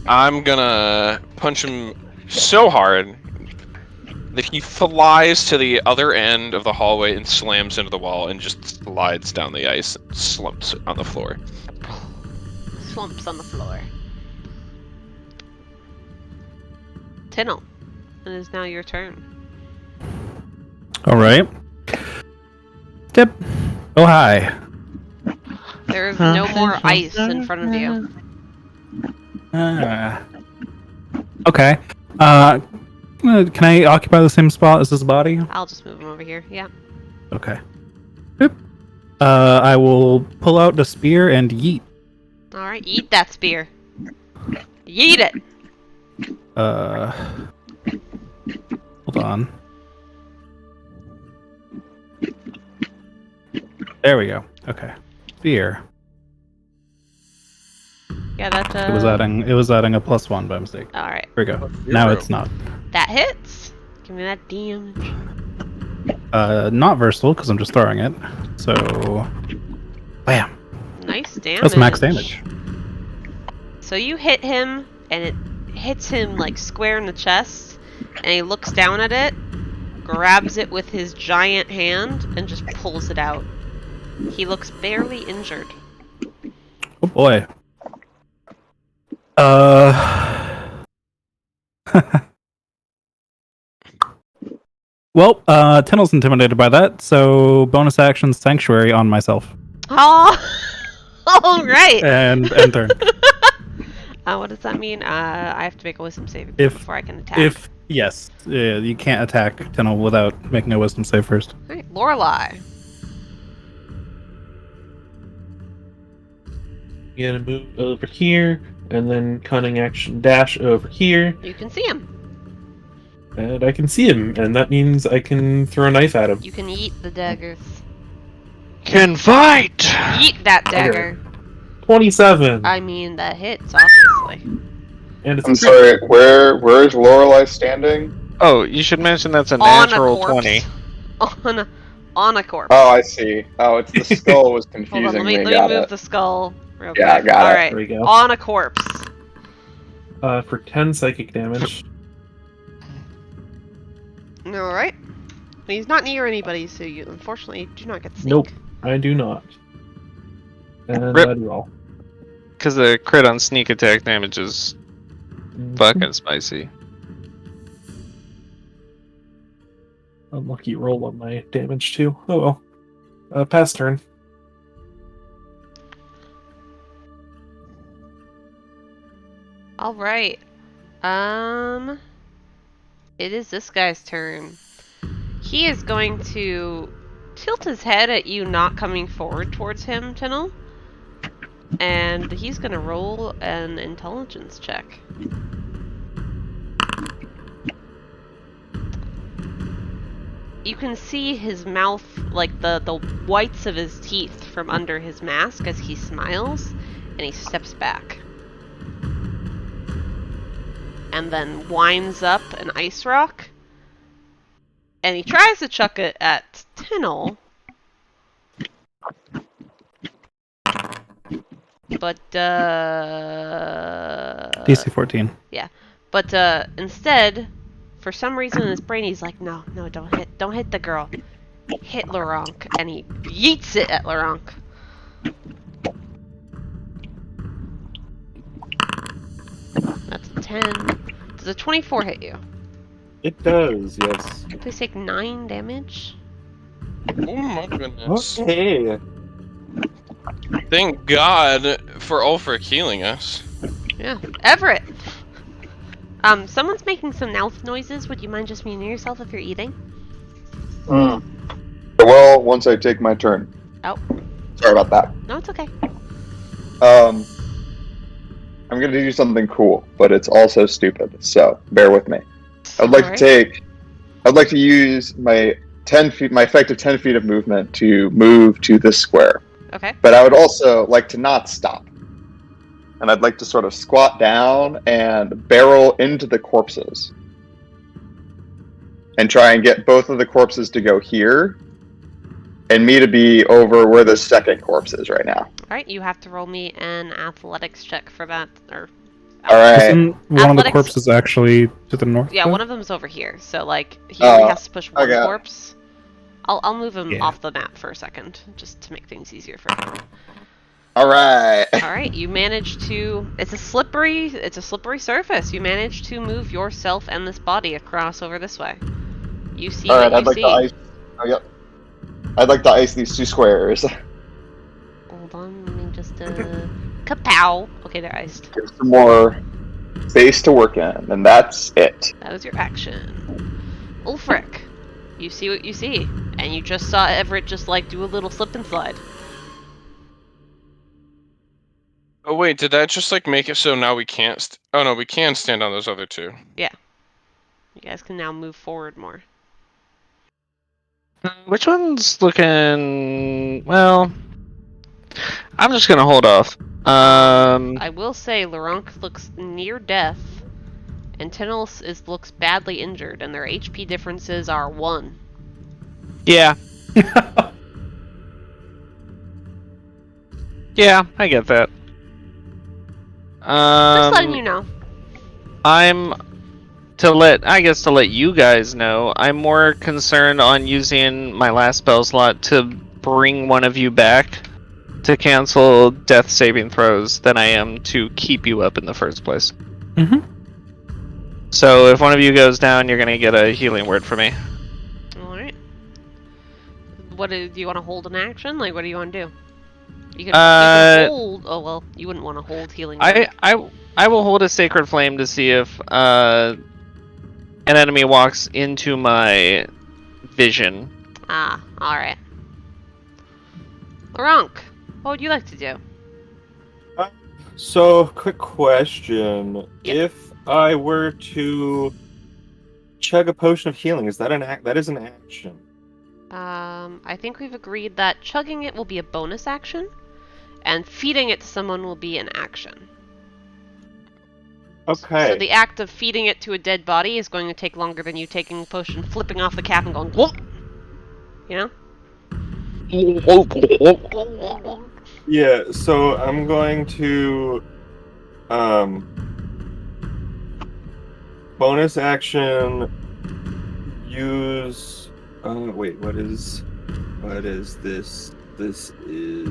I'm gonna punch him so hard that he flies to the other end of the hallway and slams into the wall and just slides down the ice and slumps on the floor. Slumps on the floor. Tynyl, it is now your turn. All right. Tip. Oh hi. There is no more ice in front of you. Okay. Can I occupy the same spot as his body? I'll just move him over here. Yeah. Okay. Boop. I will pull out the spear and yeet. Alright, eat that spear. Yeet it! Hold on. There we go. Okay. Spear. Yeah, that's It was adding a +1 by mistake. Alright. Here we go. Now it's not. That hits! Give me that damage. Not versatile because I'm just throwing it. So, bam. Nice damage. That's max damage. So you hit him, and it hits him like square in the chest, and he looks down at it, grabs it with his giant hand, and just pulls it out. He looks barely injured. Oh boy. Well, Tynyl's intimidated by that, so bonus action Sanctuary on myself. Oh! Alright! And turn. What does that mean? I have to make a wisdom saving If- before I can attack. Yes, you can't attack Tynyl without making a wisdom save first. Alright, Lorelei. You're gonna move over here, and then cunning action dash over here, You can see him. and I can see him, and that means I can throw a knife at him. You can eat the daggers. Can fight! Eat that dagger. 27! I mean, that hits, obviously. And it's I'm a crit. sorry, where is Lorelei standing? Oh, you should mention that's a On a natural corpse. 20. On a corpse. Oh, I see. Oh, it's the skull was Hold confusing on, me. let me Got move it. the skull real Yeah, quick. got it. Alright, There we go. on a corpse. For 10 psychic damage. Alright. He's not near anybody, so you unfortunately do not get to sneak. Nope, I do not. And Rip. I do all. Because the crit on sneak attack damage is Mhm. fucking spicy. Unlucky roll on my damage too. Oh well. Pass turn. Alright. It is this guy's turn. He is going to tilt his head at you not coming forward towards him, Tynyl. And he's gonna roll an intelligence check. You can see his mouth, like the whites of his teeth from under his mask as he smiles, and he steps back. And then winds up an ice rock. And he tries to chuck it at Tynyl. But DC 14. But instead, for some reason in his brain, he's like, no, don't hit the girl. Hit Luronk, and he yeets it at Luronk. That's a 10. Does a 24 hit you? It does, yes. Please take 9 damage. Oh my goodness. Okay. Thank God for Ulfric healing us. Yeah. Everett! Someone's making some mouth noises. Would you mind just muting yourself if you're eating? Well, once I take my turn. Oh. Sorry about that. No, it's okay. I'm gonna do something cool, but it's also stupid, so bear with me. I'd like to use my 10 feet, my effective 10 feet of movement to move to this square. Okay. But I would also like to not stop. And I'd like to sort of squat down and barrel into the corpses. And try and get both of the corpses to go here. And me to be over where the second corpse is right now. Alright, you have to roll me an athletics check for that. Alright. Isn't one of the corpses actually to the north? Yeah, though? one of them's over here. So, like, he only has to push one okay. corpse. I'll move him off the map for a second, just to make things easier for everyone. Alright. Alright, you managed to... It's a slippery surface. You managed to move yourself and this body across over this way. You see what you see. I'd like to ice these 2 squares. Hold on, let me just, kapow! Okay, they're iced. Get some more space to work in, and that's it. That was your action. Ulfric, you see what you see. And you just saw Everett just, like, do a little slip and slide. Oh wait, did that just like make it so now we can't? Oh no, we can stand on those other 2. Yeah. You guys can now move forward more. Which one's looking... Well... I'm just gonna hold off. I will say Luronk looks near death, and Tynyl looks badly injured, and their HP differences are 1. Yeah. Yeah, I get that. Just letting you know. To let you guys know, I'm more concerned on using my last spell slot to bring one of you back to cancel death saving throws than I am to keep you up in the first place. Mm-hmm. So if one of you goes down, you're gonna get a healing word from me. Alright. Do you want to hold an action? Like, what do you want to do? You can hold... Oh, well, you wouldn't want to hold healing word. I will hold a Sacred Flame to see if an enemy walks into my vision. Ah, alright. Luronk, what would you like to do? So, quick question. Yep. If I were to chug a potion of healing, is that that is an action? I think we've agreed that chugging it will be a bonus action, and feeding it to someone will be an action. Okay. So the act of feeding it to a dead body is going to take longer than you taking the potion, flipping off the cap, and going, whoop! You know? Yeah, so I'm going to bonus action use wait, what is this? This is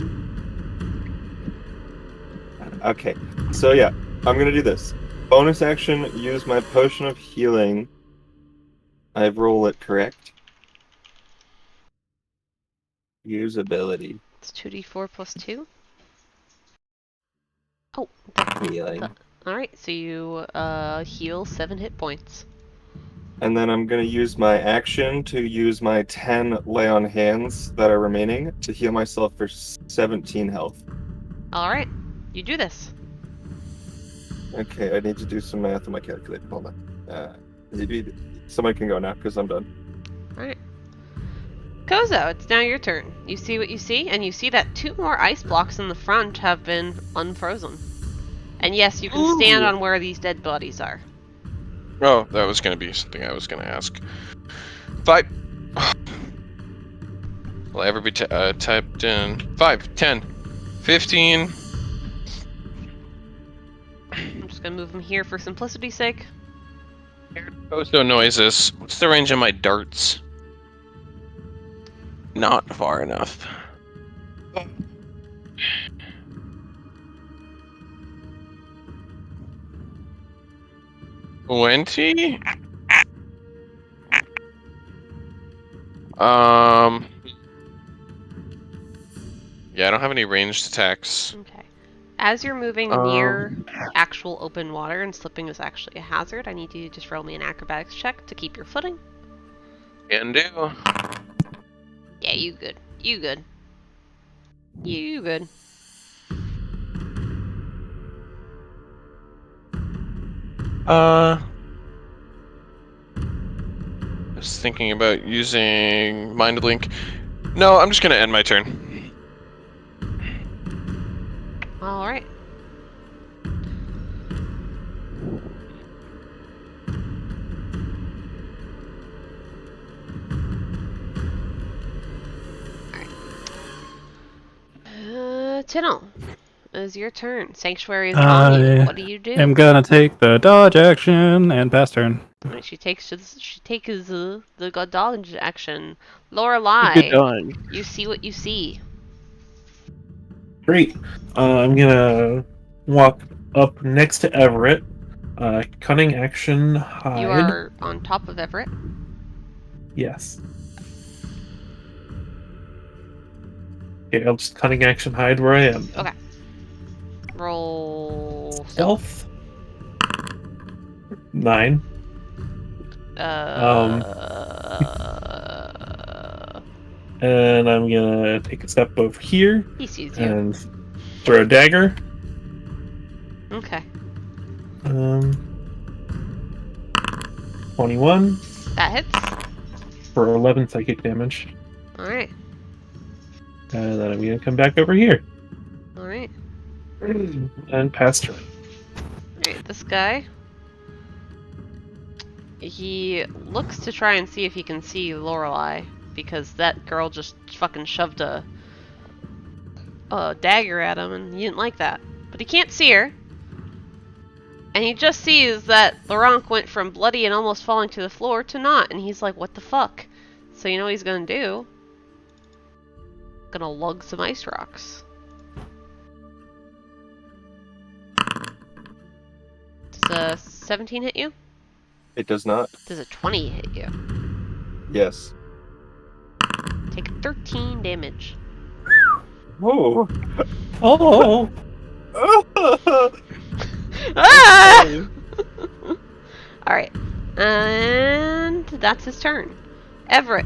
okay. So yeah, I'm gonna do this. Bonus action, use my potion of healing. I roll it correct. Use ability. It's 2d4 plus 2. Oh. Healing. Alright, so you heal 7 hit points. And then I'm going to use my action to use my 10 lay on hands that are remaining to heal myself for 17 health. Alright, you do this. Okay, I need to do some math on my calculator. Hold on. Somebody can go now because I'm done. Alright. Kozo, it's now your turn. You see what you see, and you see that 2 more ice blocks in the front have been unfrozen. And yes, you can stand on where these dead bodies are. Oh, that was going to be something I was going to ask. 5. Will ever be typed in? 5, 10, 15, Just gonna move him here for simplicity's sake. Posto noises. What's the range of my darts? Not far enough. 20? Yeah, I don't have any ranged attacks. Okay. As you're moving near actual open water and slipping is actually a hazard, I need you to just roll me an acrobatics check to keep your footing. Can do. Yeah, you good. You good. You good. I was thinking about using Mind Link. No, I'm just gonna end my turn. Alright. Tynyl, it's your turn. Sanctuary is on you. What do you do? I'm gonna take the dodge action and pass turn. Alright, she takes the dodge action. Lorelei, Good dodge. you see what you see. Great. I'm gonna walk up next to Everett. Cunning action, hide. You are on top of Everett. Yes. Okay, I'll just cunning action hide where I am. Okay. Roll Stealth. 9. And I'm gonna take a step over here he sees you. and throw a dagger. Okay. 21 That hits. for 11 psychic damage. Alright. And then I'm gonna come back over here Alright. and pass turn. Alright, this guy. He looks to try and see if he can see Lorelei, because that girl just fucking shoved a dagger at him, and he didn't like that. But he can't see her. And he just sees that Luronk went from bloody and almost falling to the floor to not, and he's like, what the fuck? So you know what he's gonna do? Gonna lug some ice rocks. Does a 17 hit you? It does not. Does a 20 hit you? Yes. Take 13 damage. Whoa. Oh! Ah! Alright. And that's his turn. Everett.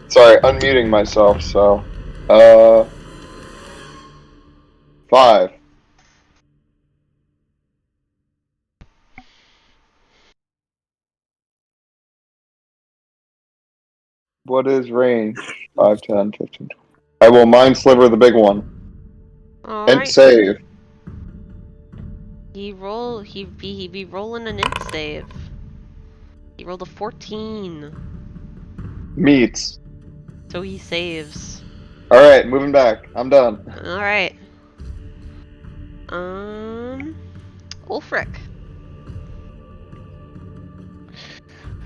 Sorry, unmuting myself, so. 5. What is range? 5, 10, 15, 20. I will mind sliver the big one. And Alright. save. He be rolling an int save. He rolled a 14. Meets. So he saves. Alright, moving back. I'm done. Alright. Ulfric.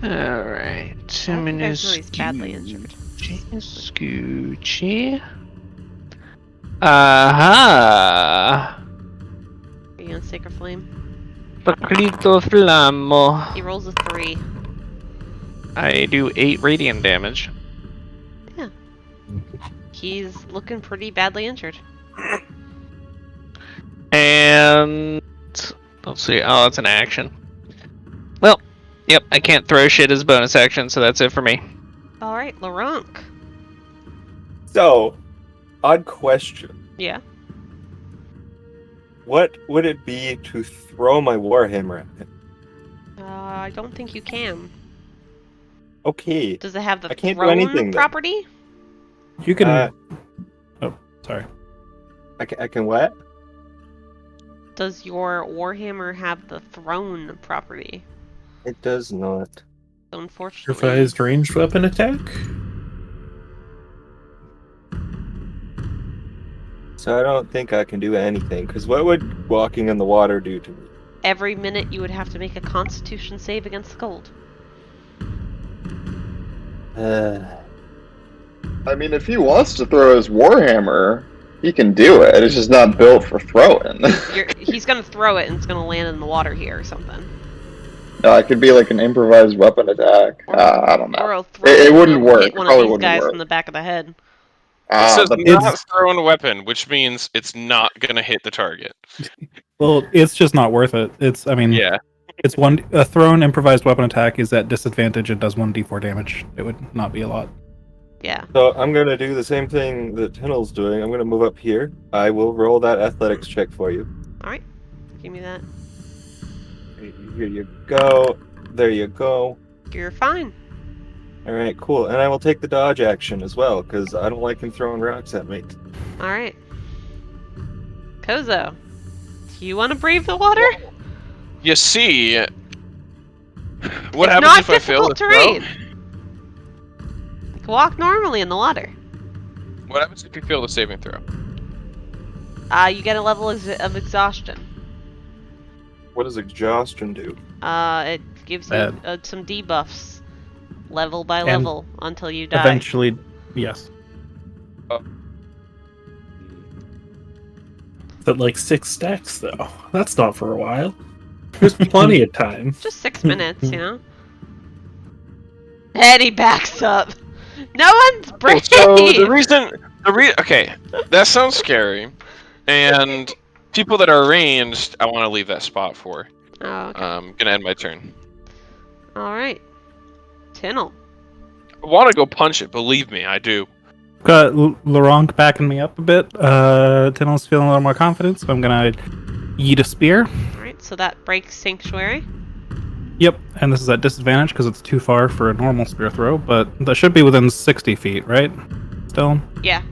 Alright. I think he's badly injured. Scoochie. Aha! Are you gonna Sacred Flame? Paklito Flamo. He rolls a 3. I do 8 radiant damage. Yeah. He's looking pretty badly injured. And let's see. Oh, it's an action. Well, yep, I can't throw shit as bonus action, so that's it for me. Alright, Luronk. So, odd question. Yeah. What would it be to throw my Warhammer at it? I don't think you can. Okay. Does it have the I can't do throne anything, then. property? You can. Oh, sorry. I can what? Does your Warhammer have the throne property? It does not. So unfortunately, Improvised ranged weapon attack? So I don't think I can do anything, because what would walking in the water do to me? Every minute you would have to make a Constitution save against the cold. I mean, if he wants to throw his Warhammer, he can do it. It's just not built for throwing. He's gonna throw it and it's gonna land in the water here or something. No, it could be like an improvised weapon attack. I don't know. Or he'll throw It and wouldn't it'll work. hit It one of probably these wouldn't guys work. in the back of the head. It says The- not throwing a weapon, which means it's not gonna hit the target. Well, it's just not worth it. It's, I mean, Yeah. it's a thrown improvised weapon attack is at disadvantage and does 1d4 damage. It would not be a lot. Yeah. So I'm going to do the same thing that Tynyl's doing. I'm going to move up here. I will roll that athletics check for you. Alright. Give me that. Here you go. There you go. You're fine. Alright, cool. And I will take the dodge action as well, because I don't like him throwing rocks at me. Alright. Kozo. Do you want to brave the water? You see, what It's happens not if I fail difficult to terrain. throw? You can walk normally in the water. What happens if you fail the saving throw? You get a level of exhaustion. What does exhaustion do? It gives you some debuffs, level by And level, until you die. Eventually, yes. But like 6 stacks, though. That's not for a while. There's plenty of time. Just 6 minutes, you know? And he backs up. No one's brave! So okay, that sounds scary, and people that are ranged, I want to leave that spot for. Oh, okay. Gonna end my turn. Alright. Tynyl. I want to go punch it, believe me, I do. Got Luronk backing me up a bit. Tynyl's feeling a little more confident, so I'm gonna yeet a spear. Alright, so that breaks Sanctuary. Yep, and this is at disadvantage because it's too far for a normal spear throw, but that should be within 60 feet, right? Still? Yeah.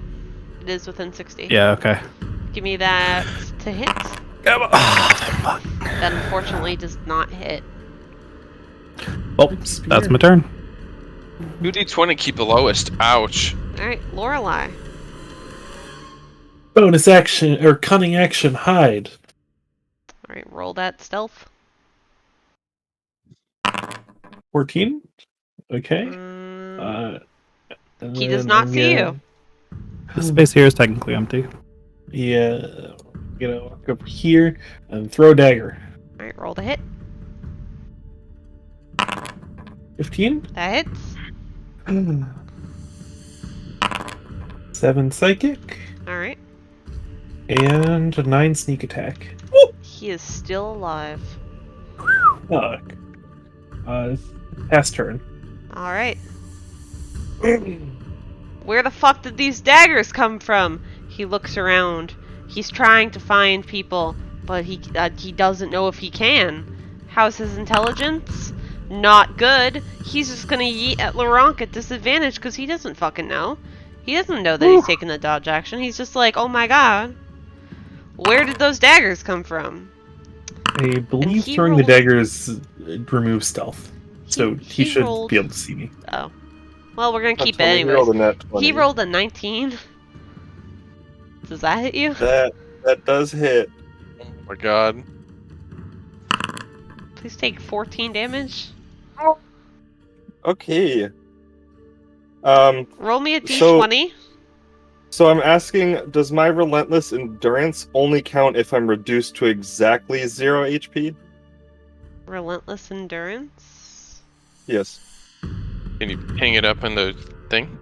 It is within 60. Yeah, okay. Give me that to hit. Come on. Fuck. That unfortunately does not hit. Well, that's my turn. 2d20 keep the lowest. Ouch. Alright, Lorelei. Bonus action, or cunning action, hide. Alright, roll that stealth. 14? Okay. He does not see you. The space here is technically empty. Yeah. I'm gonna walk over here and throw dagger. Alright, roll the hit. 15? That hits. 7 psychic. Alright. And 9 sneak attack. He is still alive. Fuck. Pass turn. Alright. Where the fuck did these daggers come from? He looks around. He's trying to find people, but he doesn't know if he can. How's his intelligence? Not good. He's just gonna yeet at Luronk at disadvantage because he doesn't fucking know. He doesn't know that he's taking the dodge action. He's just like, oh my god. Where did those daggers come from? I believe he throwing rolled- the daggers removes stealth. So he should rolled- be able to see me. Oh. Well, we're gonna keep it That's when he anyways. rolled a nat 20. He rolled a 19. Does that hit you? That does hit. Oh my god. Please take 14 damage. Okay. Roll me a d20. So I'm asking, does my relentless endurance only count if I'm reduced to exactly 0 HP? Relentless endurance. Yes. Can you hang it up in the thing?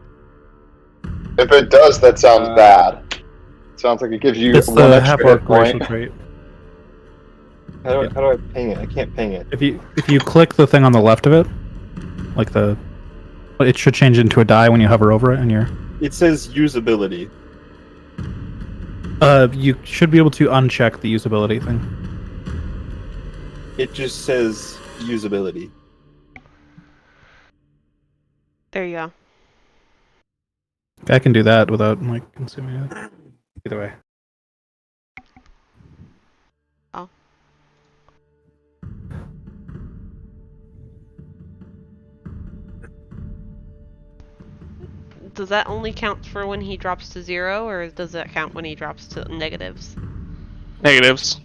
If it does, that sounds bad. Sounds like it gives you It's one the extra hit Half-Orc racial point. trait. How do I ping it? I can't ping it. If you click the thing on the left of it, like it should change into a die when you hover over it, and It says usability. you should be able to uncheck the usability thing. It just says usability. There you go. I can do that without consuming it. Either way. Oh. does that only count for when he drops to 0, or does that count when he drops to negatives? Negatives.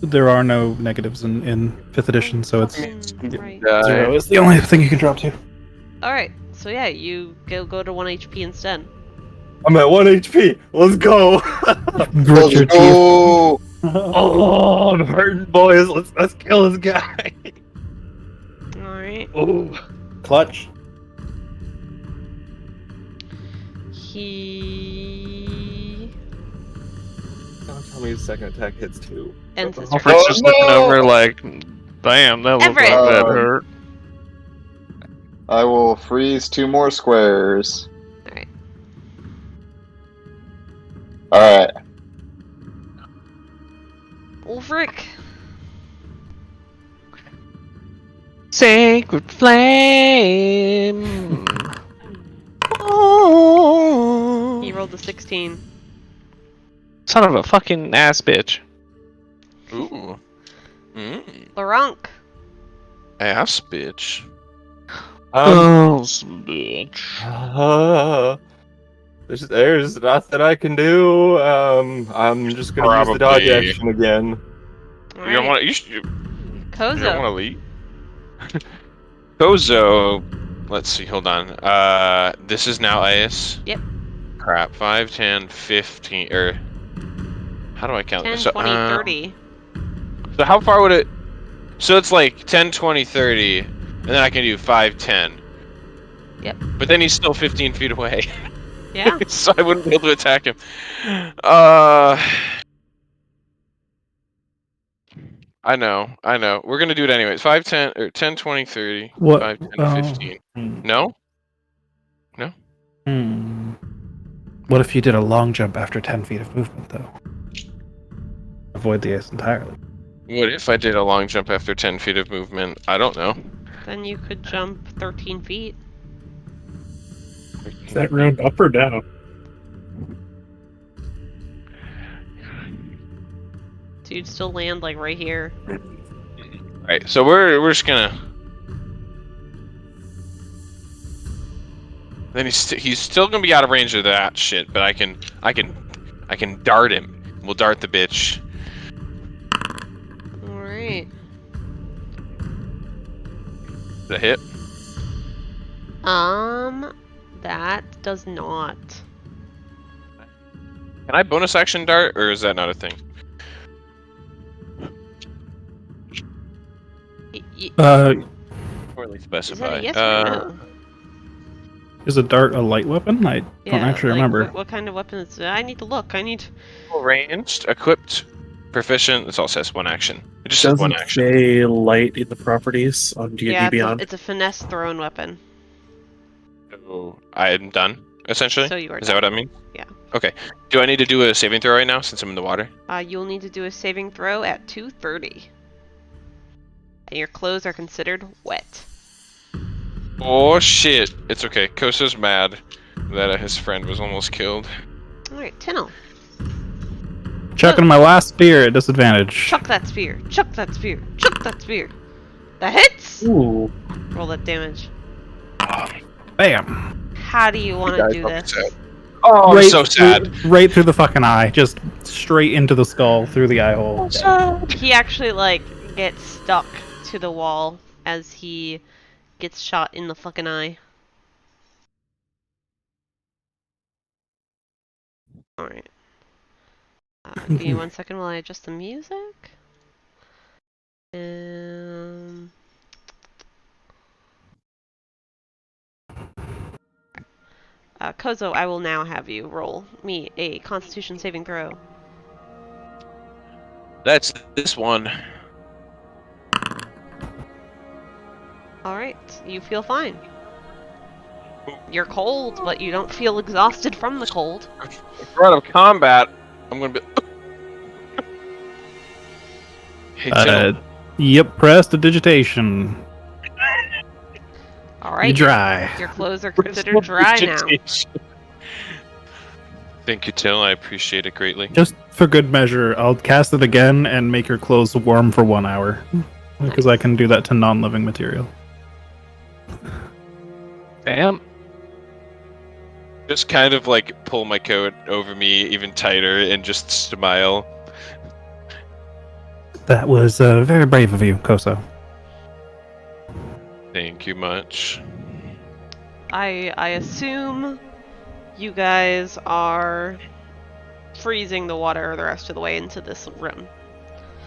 There are no negatives in 5th edition, so it's Right. 0 is the only thing you can drop to. Alright, so yeah, you go to 1 HP instead. I'm at 1 HP. Let's go. Grit your teeth. Oh, Oh, I'm hurting, boys. Let's kill this guy. Alright. Oh. Clutch. He Don't tell me his second attack hits 2. ends his Alfred's turn. just looking over like, damn, that looked like Everett. that hurt. I will freeze 2 more squares. Alright. Alright. Ulfric. Sacred flame. Oh. He rolled a 16. Son of a fucking ass bitch. Ooh. Luronk. Ass bitch. Bitch. There's nothing I can do. I'm just gonna use the dodge Probably. action again. You don't Alright. want you don't Kozo. want to leave. Kozo. Let's see. Hold on. This is now ice. Yep. Crap. 5, 10, 15. Or how do I count 10, this? 20, 30. So how far would it? So it's like 10, 20, 30, and then I can do 5, 10. Yep. But then he's still 15 feet away. Yeah. So I wouldn't be able to attack him. I know. We're gonna do it anyways. 5, 10, or 10, 20, 30. What? 5, 10, 15. No? What if you did a long jump after 10 feet of movement, though? Avoid the ace entirely. What if I did a long jump after 10 feet of movement? I don't know. Then you could jump 13 feet. Is that round up or down? So you'd still land like right here. Alright, so we're just gonna. Then he's still gonna be out of range of that shit, but I can dart him. We'll dart the bitch. Alright. The hit. That does not. Can I bonus action dart, or is that not a thing? Poorly Is specify. that a yes or no? Is a dart a light weapon? I don't actually remember. What kind of weapon is it? I need to look. Ranged, equipped, proficient. It all says one action. It just says one Doesn't action. say light in the properties on D&D Yeah, Beyond. it's a finesse thrown weapon. So I'm done, essentially. So you are Is that what I mean? Yeah. Okay. Do I need to do a saving throw right now since I'm in the water? You'll need to do a saving throw at 230. And your clothes are considered wet. Oh shit! It's okay. Kosa's mad that his friend was almost killed. Alright, Tynyl. Chucking my last spear at disadvantage. Chuck that spear. Chuck that spear. Chuck that spear. That hits! Ooh. Roll that damage. Bam! How do you want to do this? Oh, I'm Right so sad. Right through the fucking eye. Just straight into the skull, through the eye hole. He actually, gets stuck to the wall as he gets shot in the fucking eye. Alright. Give me 1 second while I adjust the music. Kozo, I will now have you roll me a Constitution saving throw. That's this one. Alright, you feel fine. You're cold, but you don't feel exhausted from the cold. If we're out of combat, I'm gonna be. Hey, Jill. Yep, prestidigitation. Alright, You dry. your clothes are considered dry now. Thank you, Till. I appreciate it greatly. Just for good measure, I'll cast it again and make your clothes warm for 1 hour. Because I can do that to non-living material. Damn. Just kind of like pull my coat over me even tighter and just smile. That was very brave of you, Koso. Thank you much. I assume you guys are freezing the water the rest of the way into this room.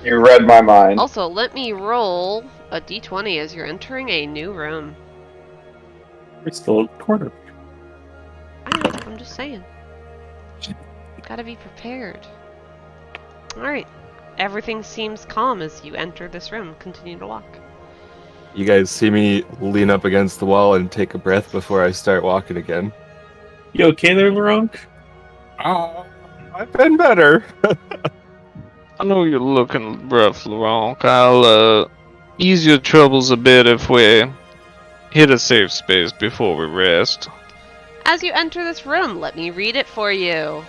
You read my mind. Also, let me roll a d20 as you're entering a new room. We're still at the corner. I'm just saying. Gotta be prepared. Alright. Everything seems calm as you enter this room. Continue to walk. You guys see me lean up against the wall and take a breath before I start walking again. You okay there, Luronk? I've been better. I know you're looking rough, Luronk. I'll ease your troubles a bit if we hit a safe space before we rest. As you enter this room, let me read it for you.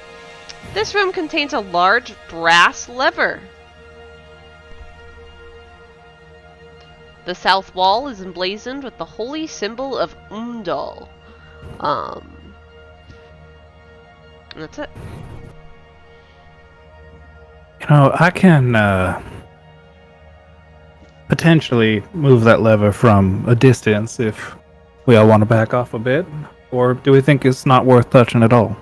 This room contains a large brass lever. The south wall is emblazoned with the holy symbol of Umdal. And that's it. You know, I can potentially move that lever from a distance if we all want to back off a bit. Or do we think it's not worth touching at all?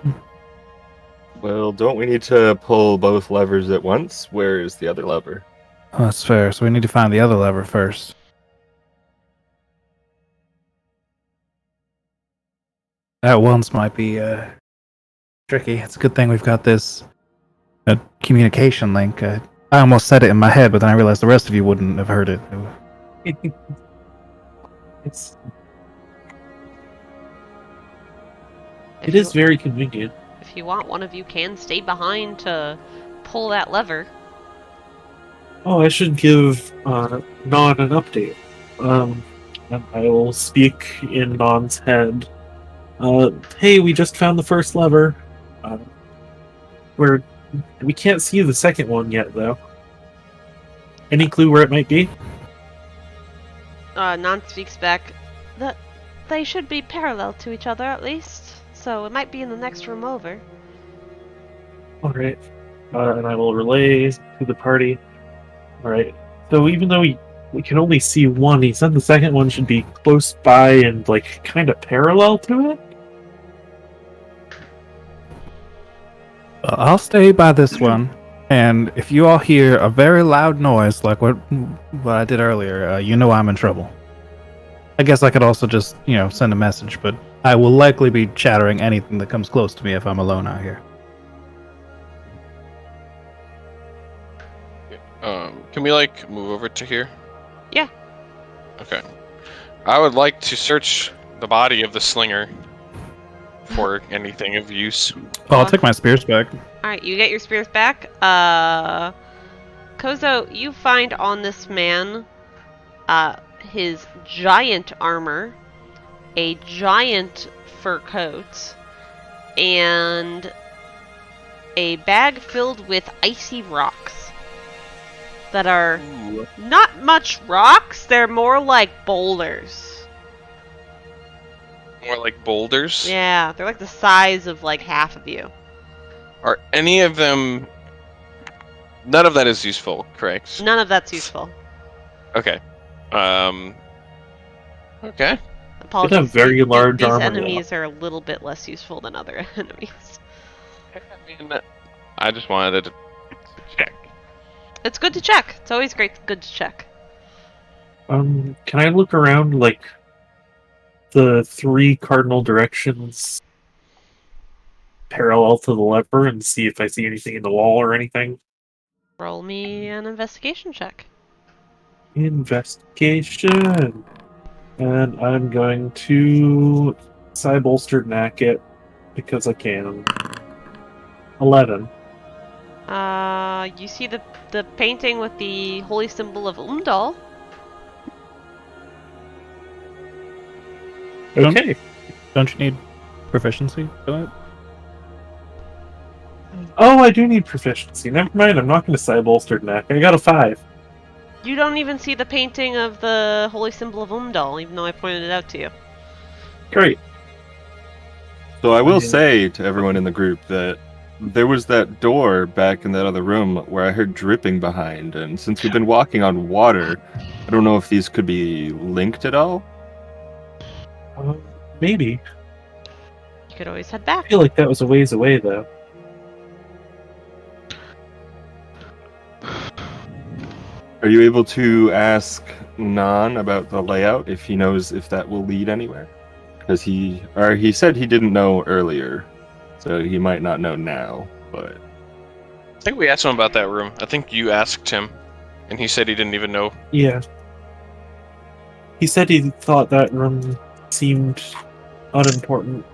Well, don't we need to pull both levers at once? Where is the other lever? Oh, that's fair. So we need to find the other lever first. That once might be tricky. It's a good thing we've got this communication link. I almost said it in my head, but then I realized the rest of you wouldn't have heard it. It is very convenient. If you want, one of you can stay behind to pull that lever. Oh, I should give Naan an update. And I will speak in Naan's head. Hey, we just found the first lever. We can't see the second one yet, though. Any clue where it might be? Naan speaks back. They should be parallel to each other, at least. So it might be in the next room over. Alright. And I will relay to the party. Alright. So even though we can only see one, he said the second one should be close by and, like, kind of parallel to it? I'll stay by this one, and if you all hear a very loud noise like what I did earlier, you know I'm in trouble. I guess I could also just, send a message, but I will likely be chattering anything that comes close to me if I'm alone out here. Can we, move over to here? Yeah. Okay. I would like to search the body of the slinger for anything of use. Oh, I'll take my spears back. Alright, you get your spears back. Kozo, you find on this man his giant armor, a giant fur coat, and a bag filled with icy rocks that are not much rocks, they're more like boulders. More like boulders? Yeah, they're like the size of like half of you. Are any of them... None of that is useful, correct? None of that's useful. Okay. Okay. Apologies. It's a very large These armor enemies are a little bit less useful than other enemies. I just wanted to check. It's good to check. It's always good to check. Can I look around, like, the 3 cardinal directions parallel to the lever and see if I see anything in the wall or anything? Roll me an investigation check. Investigation! And I'm going to side-bolstered knack it because I can. 11. You see the painting with the holy symbol of Umdal. Okay. Don't you need proficiency for that? Oh, I do need proficiency. Never mind, I'm not going to side-bolstered knack. I got a 5. You don't even see the painting of the holy symbol of Umdal, even though I pointed it out to you. Great. So I will say to everyone in the group that there was that door back in that other room where I heard dripping behind, and since we've been walking on water, I don't know if these could be linked at all. Maybe. You could always head I back. feel like that was a ways away, though. Are you able to ask Naan about the layout if he knows if that will lead anywhere? Because he said he didn't know earlier, so he might not know now. But I think we asked him about that room. I think you asked him, and he said he didn't even know. Yeah. He said he thought that room seemed unimportant.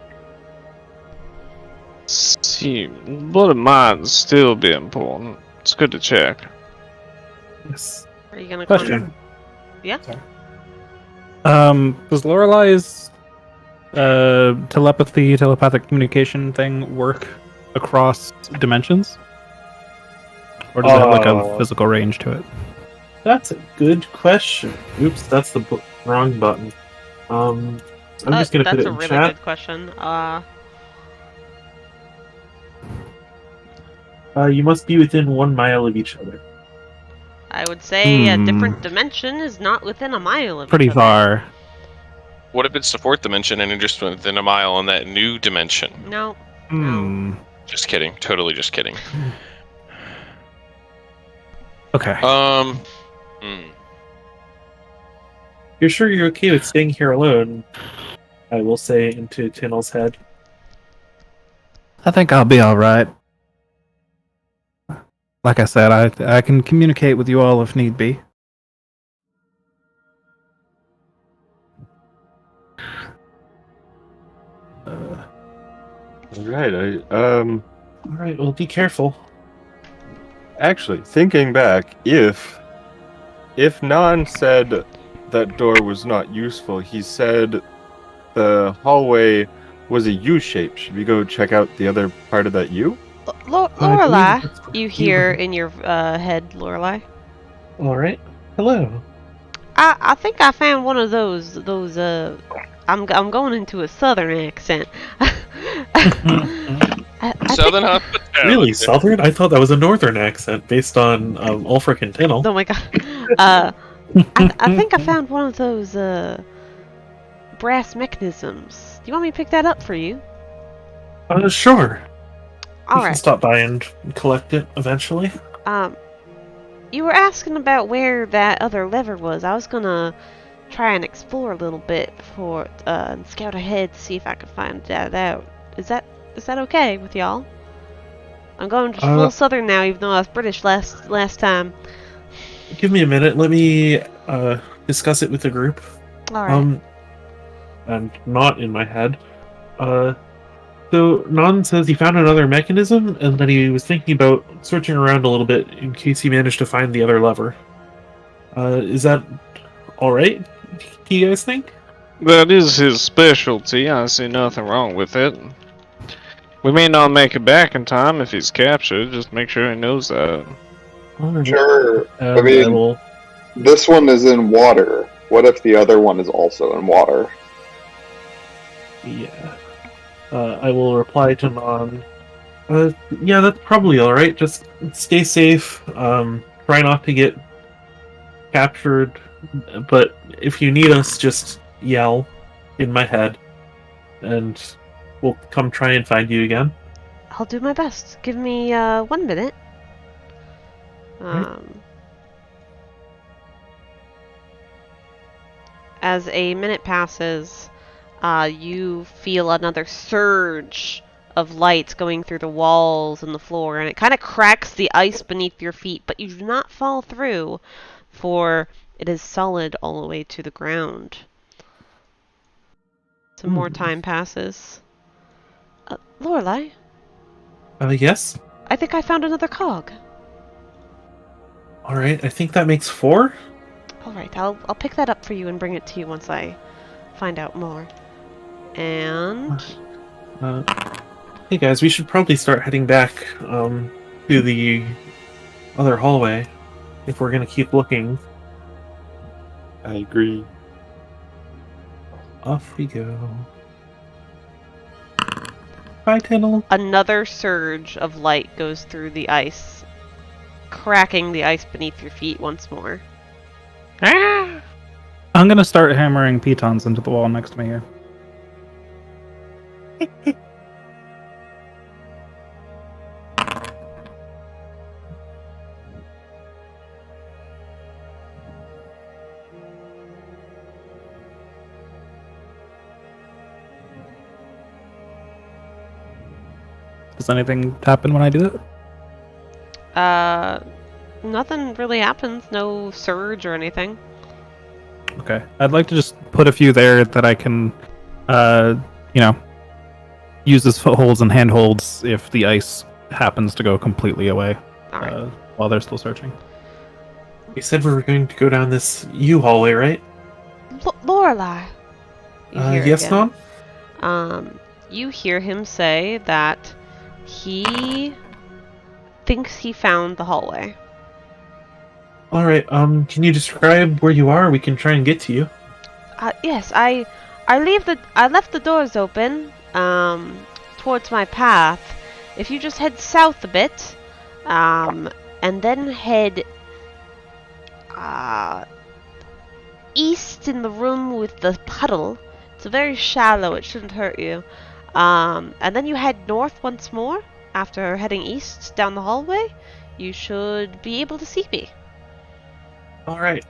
See, but it might still be important. It's good to check. Yes. Are you gonna Question. Yeah. Does Lorelei's telepathic communication thing work across dimensions? Or does it have like a physical range to it? That's a good question. Oops, that's the wrong button. I'm just gonna put it That's a in really chat. good question. You must be within 1 mile of each other. I would say a different dimension is not within a mile of Pretty each other. far. What if it's the fourth dimension and you're just within a mile in that new dimension? No. Just kidding. Totally just kidding. Okay. You're sure you're okay with staying here alone? I will say into Tynyl's head. I think I'll be alright. Like I said, I can communicate with you all if need be. alright, Alright, well, be careful. actually, thinking back, if Naan said that door was not useful, he said the hallway was a U shape. Should we go check out the other part of that U? Lorelei, that's what you you hear were- in your head, Lorelei. Alright. Hello. I think I found one of those I'm going into a southern accent. I Southern hospitality. Really, Southern? I thought that was a northern accent based on Ulfric and Tynyl. Oh my god. I think I found one of those brass mechanisms. Do you want me to pick that up for you? Sure. You can Alright. stop by and collect it eventually. You were asking about where that other lever was. I was gonna try and explore a little bit before and scout ahead to see if I could find that out. Is that okay with y'all? I'm going just full southern now, even though I was British last time. Give me a minute. Let me discuss it with the group. Alright. And not in my head. So Naan says he found another mechanism, and that he was thinking about searching around a little bit in case he managed to find the other lever. Is that all right? Do you guys think? That is his specialty. I see nothing wrong with it. We may not make it back in time if he's captured. Just make sure he knows that. Alright. Sure. And I mean, will... this one is in water. What if the other one is also in water? Yeah. I will reply to Naan. Yeah, that's probably alright. Just stay safe. Try not to get captured. But if you need us, just yell in my head. And we'll come try and find you again. I'll do my best. Give me 1 minute. As a minute passes, you feel another surge of light going through the walls and the floor, and it kind of cracks the ice beneath your feet, but you do not fall through, for it is solid all the way to the ground. Some more time passes. Lorelei, Yes? I think I found another cog. Alright, I think that makes 4. Alright, I'll pick that up for you and bring it to you once I find out more. And... Hey guys, we should probably start heading back to the other hallway if we're gonna keep looking. I agree. Off we go. Bye, Tynyl. Another surge of light goes through the ice, cracking the ice beneath your feet once more. Ah! I'm gonna start hammering pitons into the wall next to me here. Does anything happen when I do that? Nothing really happens. No surge or anything. Okay. I'd like to just put a few there that I can, use as footholds and handholds if the ice happens to go completely away Alright. while they're still searching. You said we were going to go down this U-hallway, right? Lorelei! You hear Yes, again. Naan? You hear him say that he thinks he found the hallway. Alright, can you describe where you are? We can try and get to you. Yes, I left the doors open, towards my path. If you just head south a bit, and then head, east in the room with the puddle. It's very shallow, it shouldn't hurt you. And then you head north once more, after heading east down the hallway. You should be able to see me. Alright.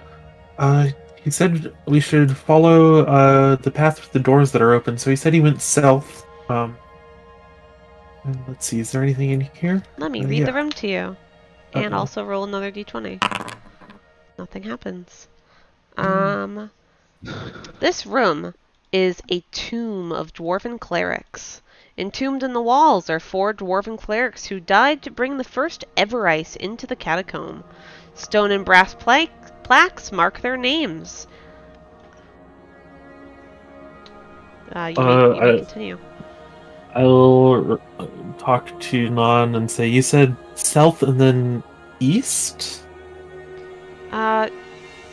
He said we should follow the path with the doors that are open, so he said he went south. And let's see, is there anything in here? Let me read yeah. the room to you. And Uh-oh. also roll another d20. Nothing happens. This room is a tomb of dwarven clerics. Entombed in the walls are 4 dwarven clerics who died to bring the first ever ice into the catacomb. Stone and brass plaques mark their names. You may continue. I'll talk to Naan and say, you said south and then east?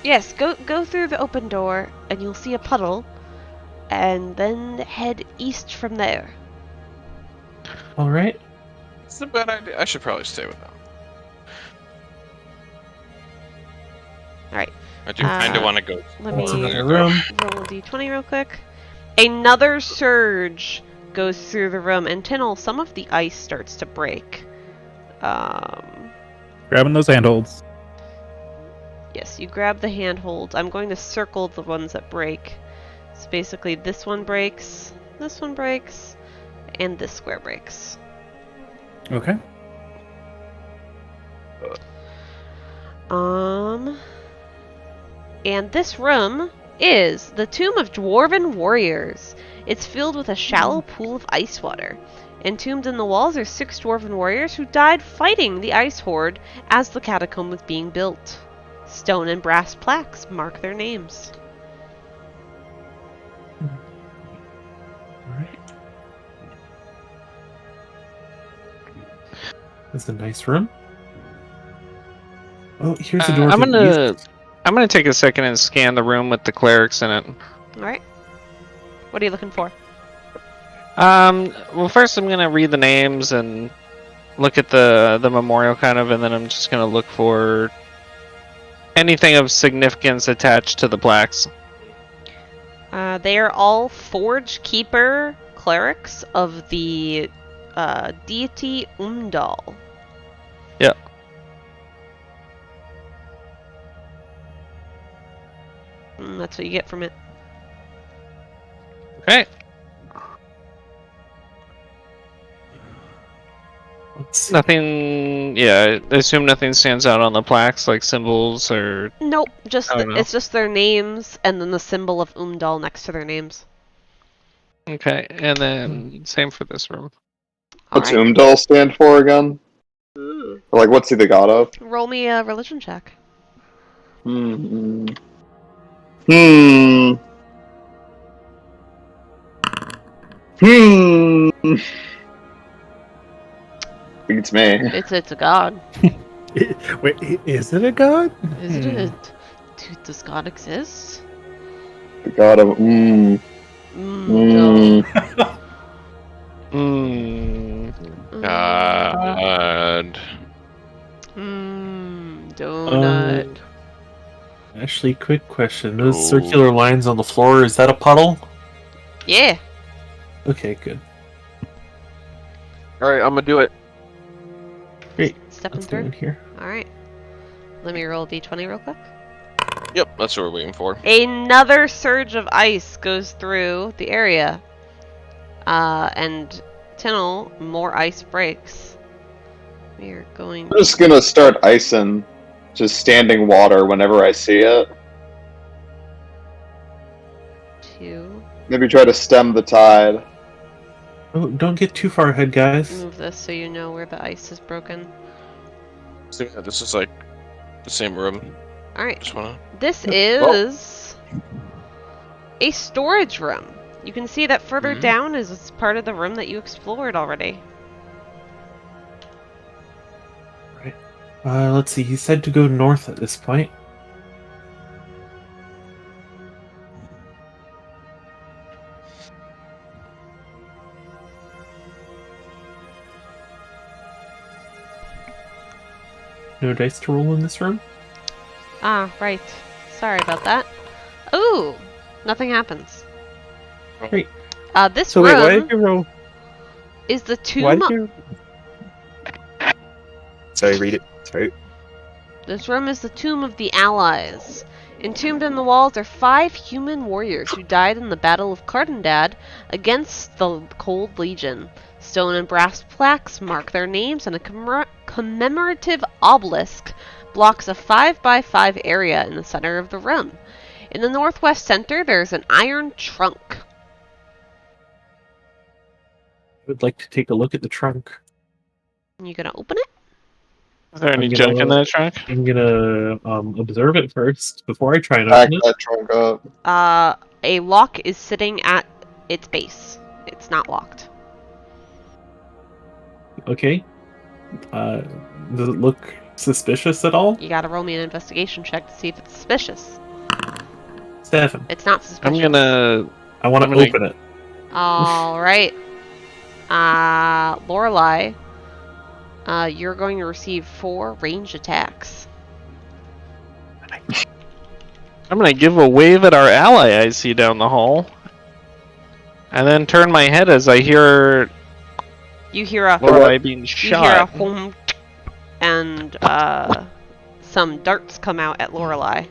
Yes, go through the open door and you'll see a puddle, and then head east from there. Alright. It's a bad idea. I should probably stay with them. Alright. I do kind of want to go. Let me That's another room. roll a d20 real quick. Another surge goes through the room, and Tynyl, some of the ice starts to break. Grabbing those handholds. Yes, you grab the handholds. I'm going to circle the ones that break. So basically this one breaks, and this square breaks. Okay. And this room is the Tomb of Dwarven Warriors. It's filled with a shallow pool of ice water. Entombed in the walls are 6 dwarven warriors who died fighting the ice horde as the catacomb was being built. Stone and brass plaques mark their names. Alright. That's a nice room. Oh, here's the door. I'm to gonna take a second and scan the room with the clerics in it. Alright. What are you looking for? Well, first I'm gonna read the names and look at the memorial kind of, and then I'm just gonna look for anything of significance attached to the plaques. They are all Forge Keeper clerics of the deity Umdal. Yeah. That's what you get from it. Okay. Let's see. Nothing. Yeah, I assume nothing stands out on the plaques, like symbols or. Nope, just Oh, no. it's just their names and then the symbol of Umdal next to their names. Okay, and then same for this room. What's Alright. Umdal stand for again? Or like, what's he the god of? Roll me a religion check. Hmm. Beats me. It's a god. Wait, is it a god? Is it? Does God exist? The god of No. Hmm. God. Donut. Actually, quick question. Those circular lines on the floor, is that a puddle? Yeah. Okay, good. Alright, I'm gonna do it. Great. Stepping Let's go through. in here. Alright. Let me roll a d20 real quick. Yep, that's what we're waiting for. Another surge of ice goes through the area. And Tynyl, more ice breaks. We are going I'm just gonna start icing just standing water whenever I see it. to Maybe try to stem the tide. Oh, don't get too far ahead, guys. move this so you know where the ice is broken. So, yeah, this is like the same room. Alright. Just wanna. This is a storage room. You can see that further down is part of the room that you explored already. Let's see. He said to go north at this point. No dice to roll in this room? Ah, right. Sorry about that. Ooh! Nothing happens. Great. This So wait, why room did you roll? is the Why tomb. did you? Sorry, read it. Sorry. This room is the tomb of the Allies. Entombed in the walls are 5 human warriors who died in the Battle of Cardendad against the Cold Legion. Stone and brass plaques mark their names, and a commemorative obelisk blocks a 5x5 area in the center of the room. In the northwest center, there's an iron trunk. I would like to take a look at the trunk. You gonna open it? Is there any I'm junk in gonna- that trunk? I'm gonna observe it first before I try and Back open it. that trunk up. A lock is sitting at its base. It's not locked. Okay. Does it look suspicious at all? You gotta roll me an investigation check to see if it's suspicious. 7. It's not suspicious. I'm gonna. I want to I'm gonna- open it. Alright. Lorelei, you're going to receive 4 range attacks. I'm gonna give a wave at our ally I see down the hall, and then turn my head as I hear You hear a Lorelei being you shot. hear a hum, and some darts come out at Lorelei.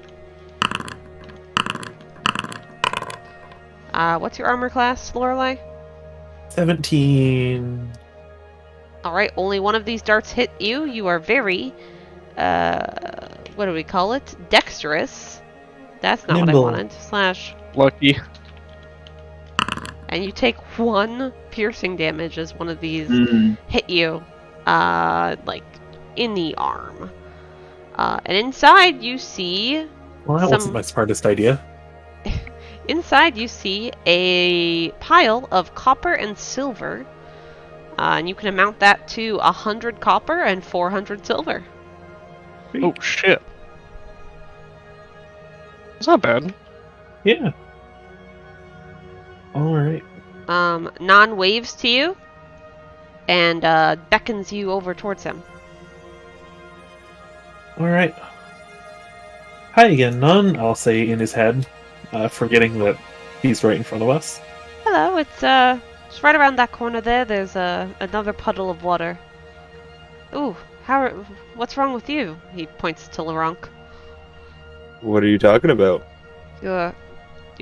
What's your armor class, Lorelei? 17. Alright, only one of these darts hit you. You are very, what do we call it? Dexterous. That's not Nimble. what I wanted. Slash. Lucky. And you take 1 piercing damage as one of these hit you, like, in the arm. And inside you see... Well, that wasn't my smartest idea. Inside you see a pile of copper and silver. And you can amount that to 100 copper and 400 silver. Oh shit. It's not bad. Yeah. Alright. Naan waves to you and beckons you over towards him. Alright. Hi again, Naan, I'll say in his head, forgetting that he's right in front of us. Hello, it's right around that corner there. There's another puddle of water. Ooh, what's wrong with you? He points to Luronk. What are you talking about? You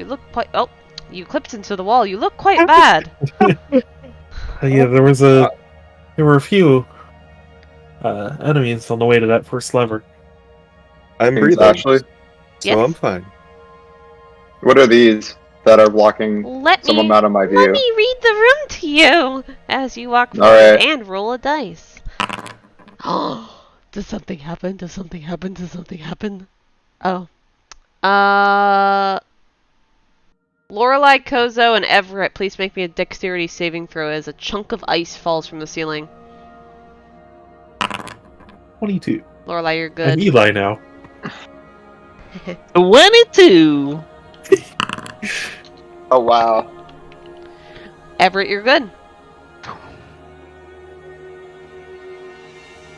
look quite... Oh, you clipped into the wall. You look quite bad. Yeah, there were a few enemies on the way to that first lever. I'm Thanks, breathing, Ashley. so Yes? I'm fine. What are these that are blocking Let some me amount of my view? Let me read the room to you as you walk forward Alright. and roll a dice. Oh, does something happen? Does something happen? Does something happen? Oh. Lorelei, Kozo, and Everett, please make me a dexterity saving throw as a chunk of ice falls from the ceiling. 22. Lorelei, you're I'm good. Eli now. 22. Oh wow. Everett, you're good.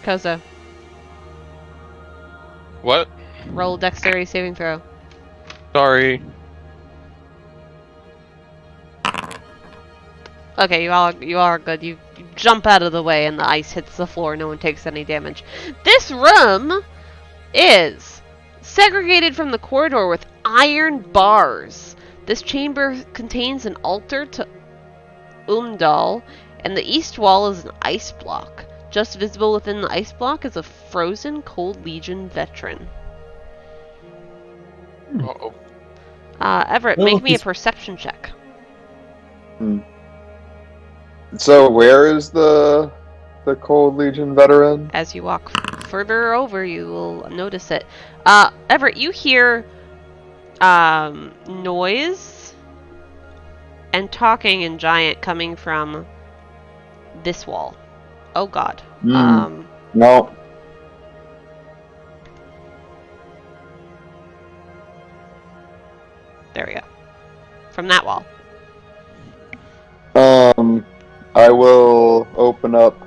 Kozo, What? roll dexterity saving throw. Sorry. Okay, you all are good. You jump out of the way and the ice hits the floor. No one takes any damage. This room is segregated from the corridor with iron bars. This chamber contains an altar to Umdal, and the east wall is an ice block. Just visible within the ice block is a frozen Cold Legion veteran. Uh-oh. Everett, Well, make me a he's- perception check. So where is the Cold Legion veteran? As you walk further over, you will notice it. Everett, you hear noise and talking in giant coming from this wall. Oh god. No. There we go. From that wall. I will open up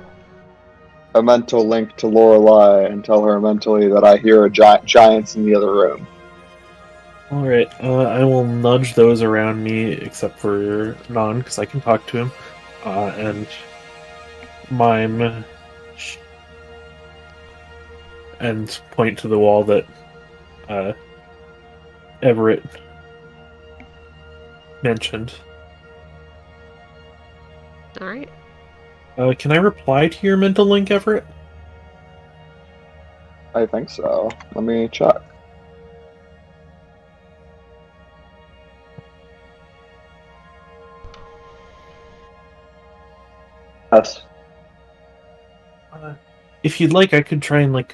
a mental link to Lorelei and tell her mentally that I hear giants in the other room. Alright, I will nudge those around me, except for Naan, because I can talk to him, and mime, and point to the wall that Everett mentioned. Alright. Can I reply to your mental link, Everett? I think so. Let me check. Yes. If you'd like, I could try and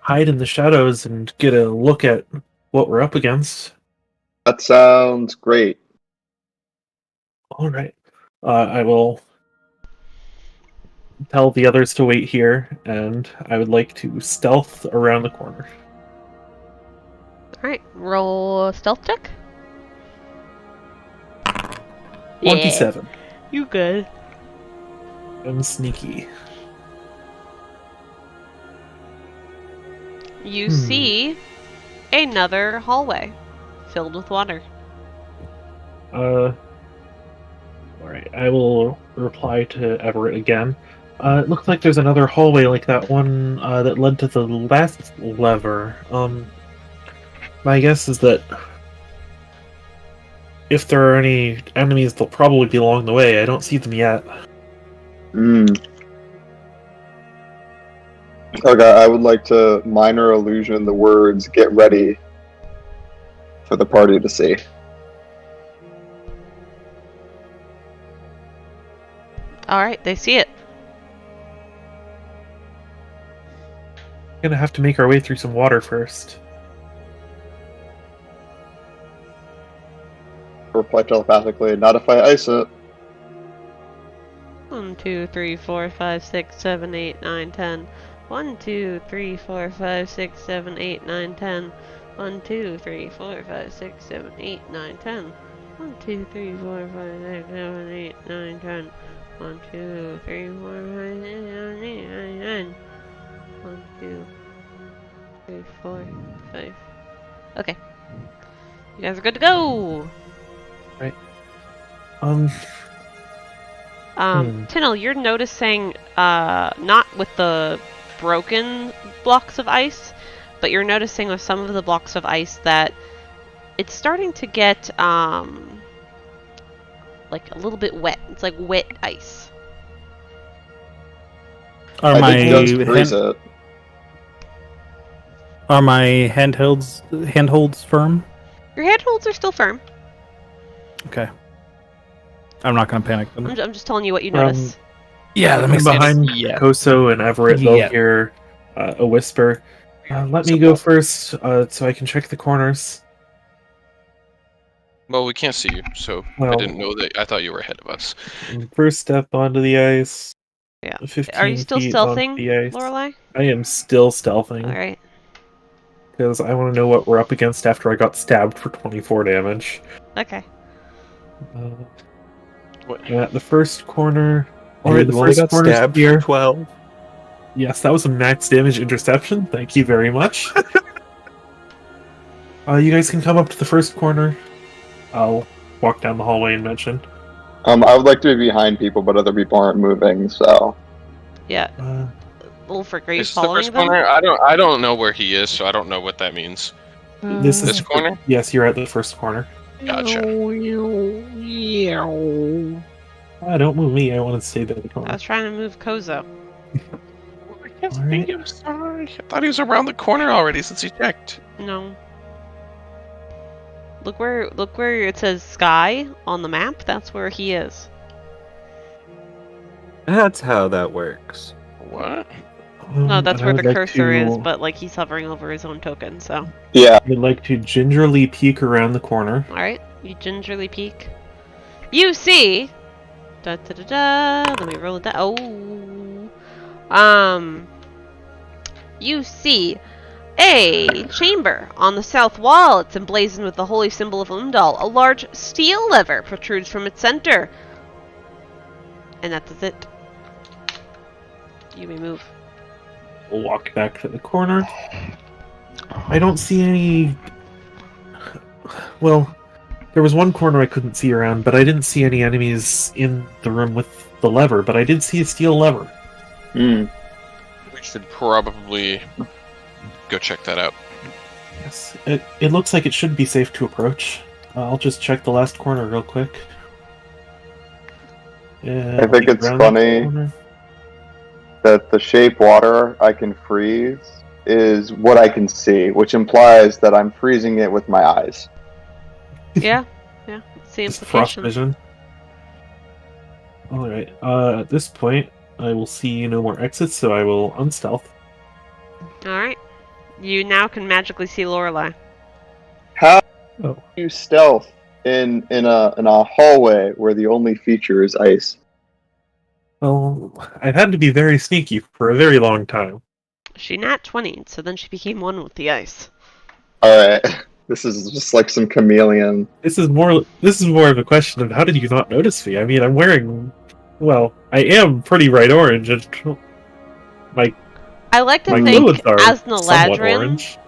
hide in the shadows and get a look at what we're up against. That sounds great. Alright. I will tell the others to wait here, and I would like to stealth around the corner. Alright, roll a stealth check. 27. You good. I'm sneaky. You see another hallway filled with water. Alright, I will reply to Everett again. It looks like there's another hallway like that one that led to the last lever. My guess is that if there are any enemies, they'll probably be along the way. I don't see them yet. Okay, I would like to minor illusion the words "get ready" for the party to see. Alright, they see it. We're gonna have to make our way through some water first. Reply telepathically, not if I ice it. 1, 2, 3, 4, 5, 6, 7, 8, 9, 10. 1, 2, 3, 4, 5, 6, 7, 8, 9, 10. 1, 2, 3, 4, 5, 6, 7, 8, 9, 10. 1, 2, 3, 4, 5, 6, 7, 8, 9, 10. 1, 2, 3, 4, 5, 6, 7, 8, 9, 10. 1, 2, 3, 4, 5. Okay. You guys are good to go! Tynyl, you're noticing, not with the broken blocks of ice, but you're noticing with some of the blocks of ice that it's starting to get, like a little bit wet. It's like wet ice. Are I my think just freeze it. are my handholds firm? Your handholds are still firm. Okay. I'm not gonna panic them. I'm just telling you what you notice. Yeah, that I'm makes sense. behind Yeah. Koso and Everett. They'll Yeah. hear a whisper. Let me go first, so I can check the corners. Well, we can't see you, so I Well- didn't know that. I thought you were ahead of us. First step onto the ice. Yeah. 15 Are you still feet onto stealthing, the ice. Lorelei? I am still stealthing Alright. because I want to know what we're up against after I got stabbed for 24 damage. Okay. What? I'm at the first corner. Hey, Alright, the you only first got corner's stabbed here. for 12. Yes, that was a max damage interception. Thank you very much. You guys can come up to the first corner. I'll walk down the hallway and mention. I would like to be behind people, but other people aren't moving, so. Yeah. Wolfric, are you This is the following first them? corner. I don't know where he is, so I don't know what that means. This is This corner? Yes, you're at the first corner. Gotcha. Don't move me. I want to stay there. I was trying to move Kozo. I can't Alright. see him. Sorry. I thought he was around the corner already since he checked. No. Look where it says sky on the map. That's where he is. That's how that works. What? No, that's and where I the would like cursor to- is, but like he's hovering over his own token. So, Yeah. I would like to gingerly peek around the corner. all right, you gingerly peek. You see. Da da da da. Let me roll it down. Oh. You see a chamber on the south wall. It's emblazoned with the holy symbol of Umdal. A large steel lever protrudes from its center. And that is it. You may move. We'll walk back to the corner. I don't see any... Well, there was one corner I couldn't see around, but I didn't see any enemies in the room with the lever, but I did see a steel lever. Hmm. We should probably go check that out. Yes, it looks like it should be safe to approach. I'll just check the last corner real quick. Yeah, I think it's around that funny corner. that the shape water I can freeze is what I can see, which implies that I'm freezing it with my eyes. Yeah, yeah. It's the It's the frost implication. vision. Alright, at this point, I will see no more exits, so I will unstealth. Alright. You now can magically see Lorelei. How Oh. do you stealth in a hallway where the only feature is ice? Well, I've had to be very sneaky for a very long time. She nat 20, so then she became one with the ice. Alright. This is just like some chameleon. This is more of a question of how did you not notice me? I mean, I'm wearing, well, I am pretty bright orange, and I like to my think, clothes are as somewhat Eladrin, orange.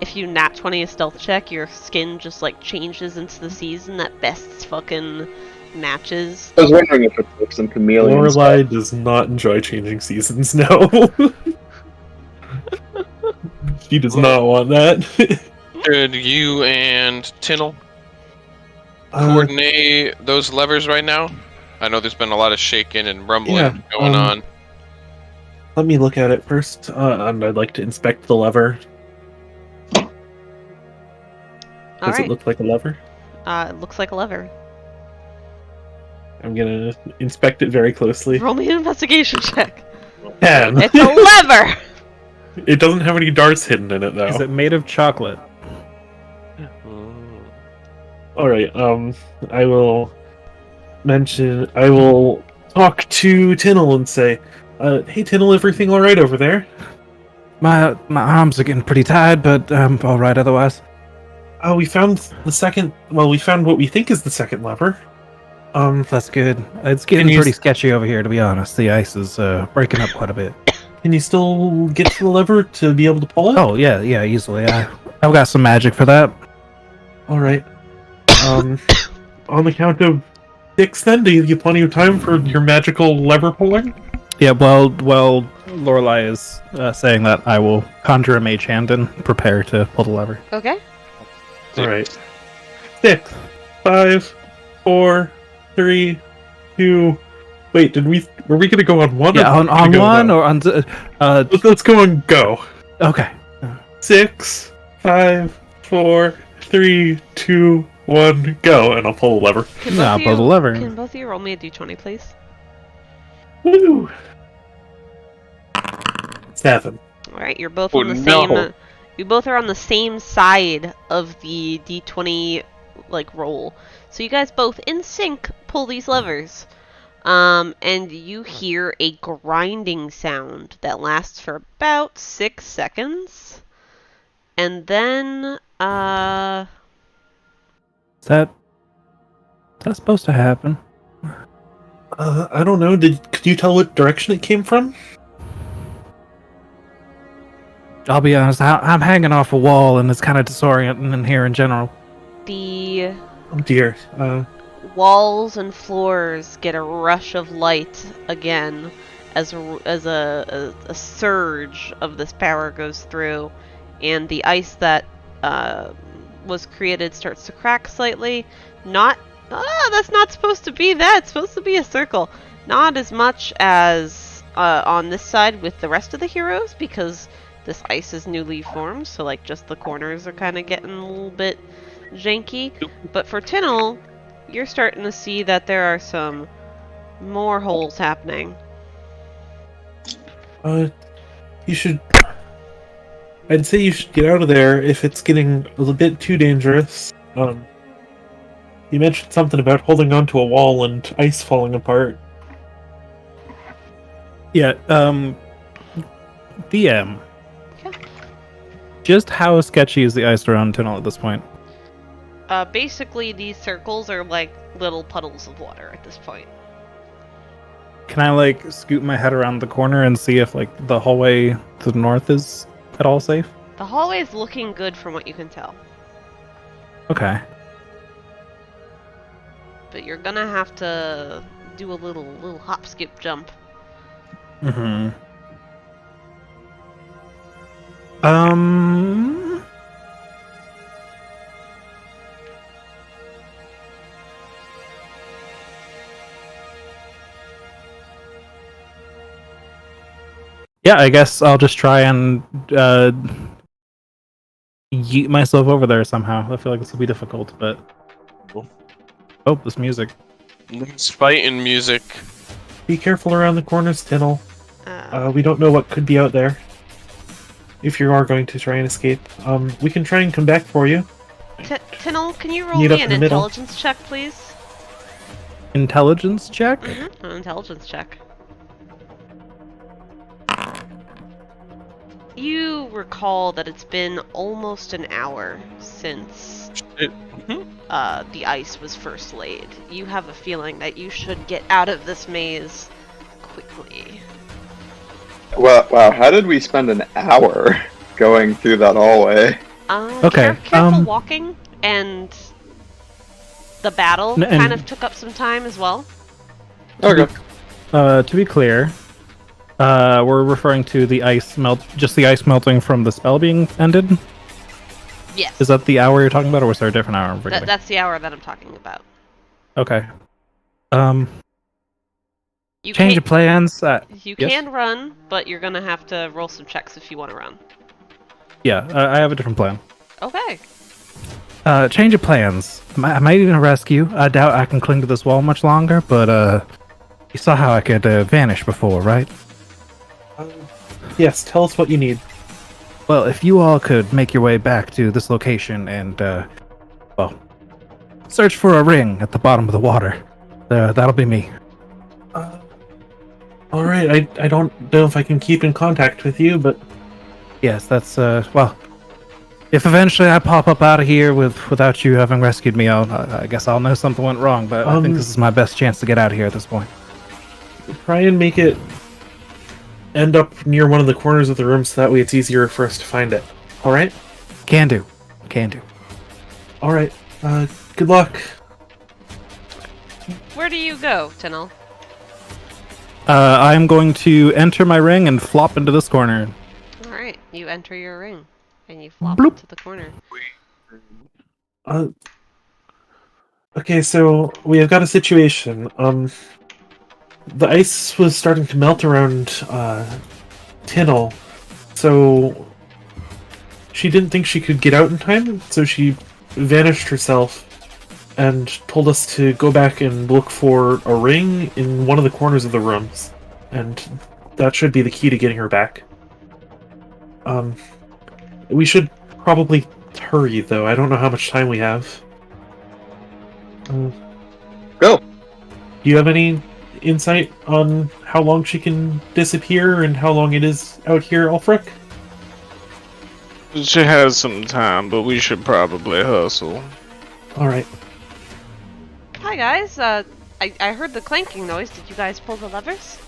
if you nat 20 a stealth check, your skin just like changes into the season that best fucking matches. I was wondering if it's like some chameleon. Lorelei does not enjoy changing seasons, no. She does not want that. Should you and Tynyl Uh, coordinate those levers right now? I know there's been a lot of shaking and rumbling Yeah, going on. Let me look at it first, and I'd like to inspect the lever. Does Alright. it look like a lever? It looks like a lever. I'm gonna inspect it very closely. Roll me an investigation check. 10. It's a lever! It doesn't have any darts hidden in it, though. Is it made of chocolate? Alright, I will talk to Tynyl and say, hey Tynyl, everything alright over there? My arms are getting pretty tired, but all right otherwise. We found what we think is the second lever. That's good. It's getting you pretty s- sketchy over here, to be honest. The ice is breaking up quite a bit. Can you still get to the lever to be able to pull it? Oh yeah, easily. I've got some magic for that. Alright. On the count of 6 then, do you give you plenty of time for your magical lever pulling? Yeah, well, Lorelei is saying that I will conjure a mage hand and prepare to pull the lever. Okay. Alright. 6, 5, 4, 3, 2. Wait, were we gonna go on one? Yeah, or on go one go? or on Let's go on go. okay. 6, 5, 4, 3, 2, 1, go, and I'll pull the lever. Can No, both pull of the you- lever. Can both of you roll me a d20, please? Woo! 7. Alright, you're both Oh, on the no. same... You both are on the same side of the d20, like, roll. So you guys both, in sync, pull these levers. And you hear a grinding sound that lasts for about 6 seconds. And then, Is that supposed to happen? I don't know. Could you tell what direction it came from? I'll be honest, I'm hanging off a wall and it's kind of disorienting in here in general. The Oh dear. walls and floors get a rush of light again as a surge of this power goes through, and the ice that was created starts to crack slightly. That's not supposed to be that. It's supposed to be a circle. Not as much as on this side with the rest of the heroes, because this ice is newly formed, so like just the corners are kind of getting a little bit janky. But for Tynyl, you're starting to see that there are some more holes happening. You should... I'd say you should get out of there if it's getting a little bit too dangerous. You mentioned something about holding onto a wall and ice falling apart. Yeah, DM. Yeah. Just how sketchy is the ice around Tynyl at this point? Basically, these circles are like little puddles of water at this point. Can I, like, scoot my head around the corner and see if, like, the hallway to the north is at all safe? The hallway is looking good from what you can tell. Okay. But you're gonna have to do a little hop, skip, jump. Mm-hmm. Yeah, I guess I'll just try and yeet myself over there somehow. I feel like this will be difficult, but... Oh, this music. Nice fighting music. Be careful around the corners, Tynyl. Uh, We don't know what could be out there. If you are going to try and escape, we can try and come back for you. Tynyl, can you roll Meet me up an in the middle. intelligence check, please? Intelligence check? Mm-hmm. An intelligence check. You recall that it's been almost an hour since the ice was first laid. You have a feeling that you should get out of this maze quickly. Well, wow, how did we spend an hour going through that hallway? Okay, Careful walking, and the battle and- kind of took up some time as well. Okay. To be clear, we're referring to the ice just the ice melting from the spell being ended? Yes. Is that the hour you're talking about, or was there a different hour? I'm forgetting. That's the hour that I'm talking about. Okay. You Change can- of plans. You Yes? can run, but you're gonna have to roll some checks if you want to run. Yeah, I have a different plan. Okay. Change of plans. I might even rescue. I doubt I can cling to this wall much longer, but you saw how I could vanish before, right? Yes, tell us what you need. Well, if you all could make your way back to this location and, search for a ring at the bottom of the water, that'll be me. Alright, I don't know if I can keep in contact with you, but... Yes, that's, if eventually I pop up out of here without you having rescued me, I guess I'll know something went wrong, but I think this is my best chance to get out of here at this point. Try and make it end up near one of the corners of the room so that way it's easier for us to find it. Alright? Can do. Alright, good luck. Where do you go, Tynyl? I'm going to enter my ring and flop into this corner. Alright, you enter your ring, and you flop Bloop. into the corner. Okay, so we have got a situation. The ice was starting to melt around Tynyl, so she didn't think she could get out in time, so she vanished herself and told us to go back and look for a ring in one of the corners of the rooms, and that should be the key to getting her back. We should probably hurry, though. I don't know how much time we have. Go! Do you have any insight on how long she can disappear and how long it is out here, Ulfric? She has some time, but we should probably hustle. Alright. Hi guys, I heard the clanking noise. Did you guys pull the levers?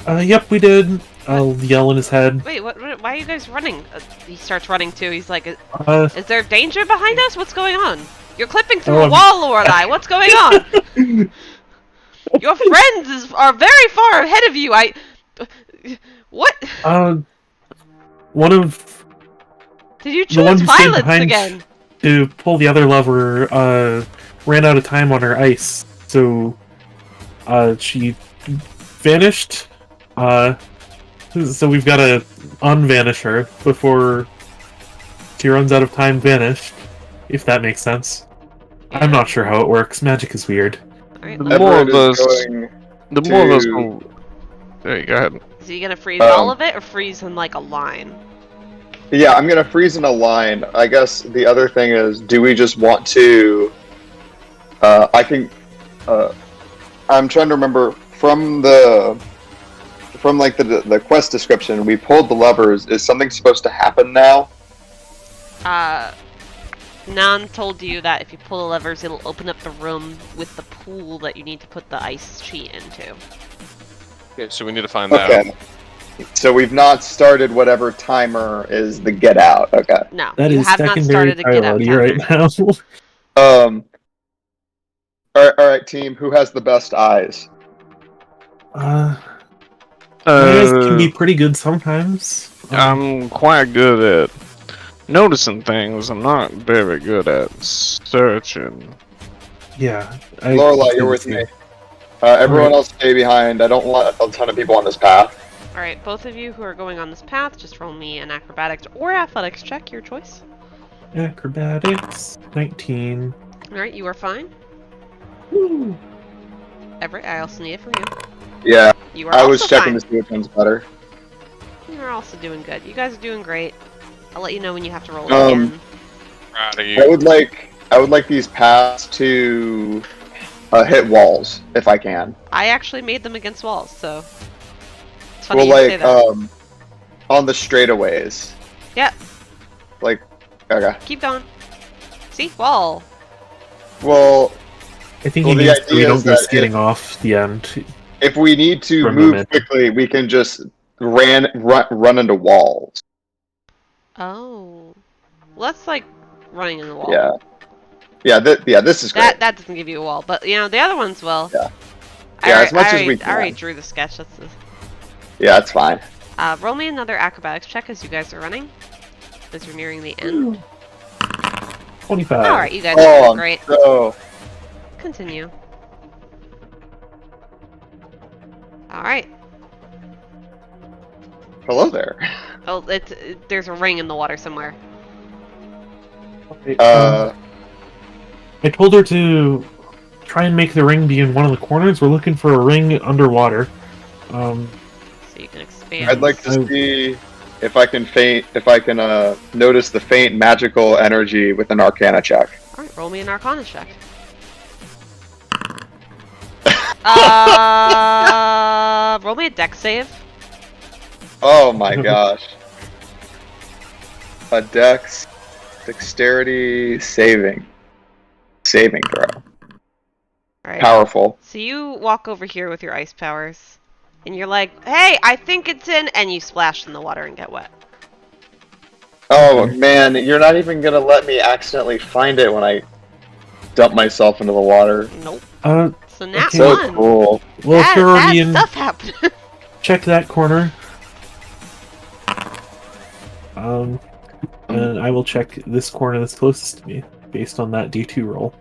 Yep, we did. I'll yell in his head. Wait, what? Why are you guys running? He starts running too. He's like, Uh, is there danger behind us? What's going on? You're clipping through a wall, Lorelei. What's going on? Your friends are very far ahead of you. What? One of Did you the one choose who stayed violence behind again? to pull the other lever ran out of time on her ice, so she vanished. So we've got to unvanish her before she runs out of time vanished, if that makes sense. I'm not sure how it works. Magic is weird. Alright, The more of Everett is us, going the more of us to- will. There you go. Ahead. is he gonna freeze all of it or freeze in like a line? Yeah, I'm gonna freeze in a line. I guess the other thing is, do we just want to? I'm trying to remember from the quest description. We pulled the levers. Is something supposed to happen now? Naan told you that if you pull the levers, it'll open up the room with the pool that you need to put the ice sheet into. Okay, so we need to find that. Okay. So we've not started whatever timer is the get out. Okay. No, That you is have not secondary started to get out. priority right now. All right, team. Who has the best eyes? My eyes can be pretty good sometimes. I'm quite good at noticing things. I'm not very good at searching. Yeah. Lorelei, you're with me. Everyone else stay behind. I don't want a ton of people on this path. Alright, both of you who are going on this path, just roll me an acrobatics or athletics check, your choice. Acrobatics, 19. Alright, you are fine. Woo. Everett, I also need it from you. Yeah, You are I also was checking fine. to see which one's better. You're also doing good. You guys are doing great. I'll let you know when you have to roll again. Proud of I you. would like these paths to hit walls if I can. I actually made them against walls, so it's funny Well, you say that. on the straightaways. Yeah, Like, okay. keep going. See? Wall. Well, I think Well, he the means we idea don't is go that skating off the end. if we need to For a move moment. quickly, we can just run into walls. Oh. Well, that's like running in the wall. Yeah. Yeah, this is great. That doesn't give you a wall, but you know, the other ones will. Yeah. Yeah, as much as we I already can. drew the sketch. That's the... Yeah, it's fine. Roll me another acrobatics check as you guys are running. As you're nearing the end. 25. Alright, you guys are Oh, doing great. so Continue. Alright. hello there. Oh, there's a ring in the water somewhere. I told her to try and make the ring be in one of the corners. We're looking for a ring underwater. So you can expand. I'd like to see if I can notice the faint magical energy with an Arcana check. Alright, roll me an Arcana check. Roll me a dex save. Oh my gosh. A dexterity saving throw. Alright. Powerful. So you walk over here with your ice powers, and you're like, hey, I think it's in, and you splash in the water and get wet. Oh man, you're not even gonna let me accidentally find it when I dump myself into the water. Nope. Uh, So nat Okay. So one. cool. well, if you're already Bad in, stuff happened. check that corner. And I will check this corner that's closest to me, based on that D2 roll.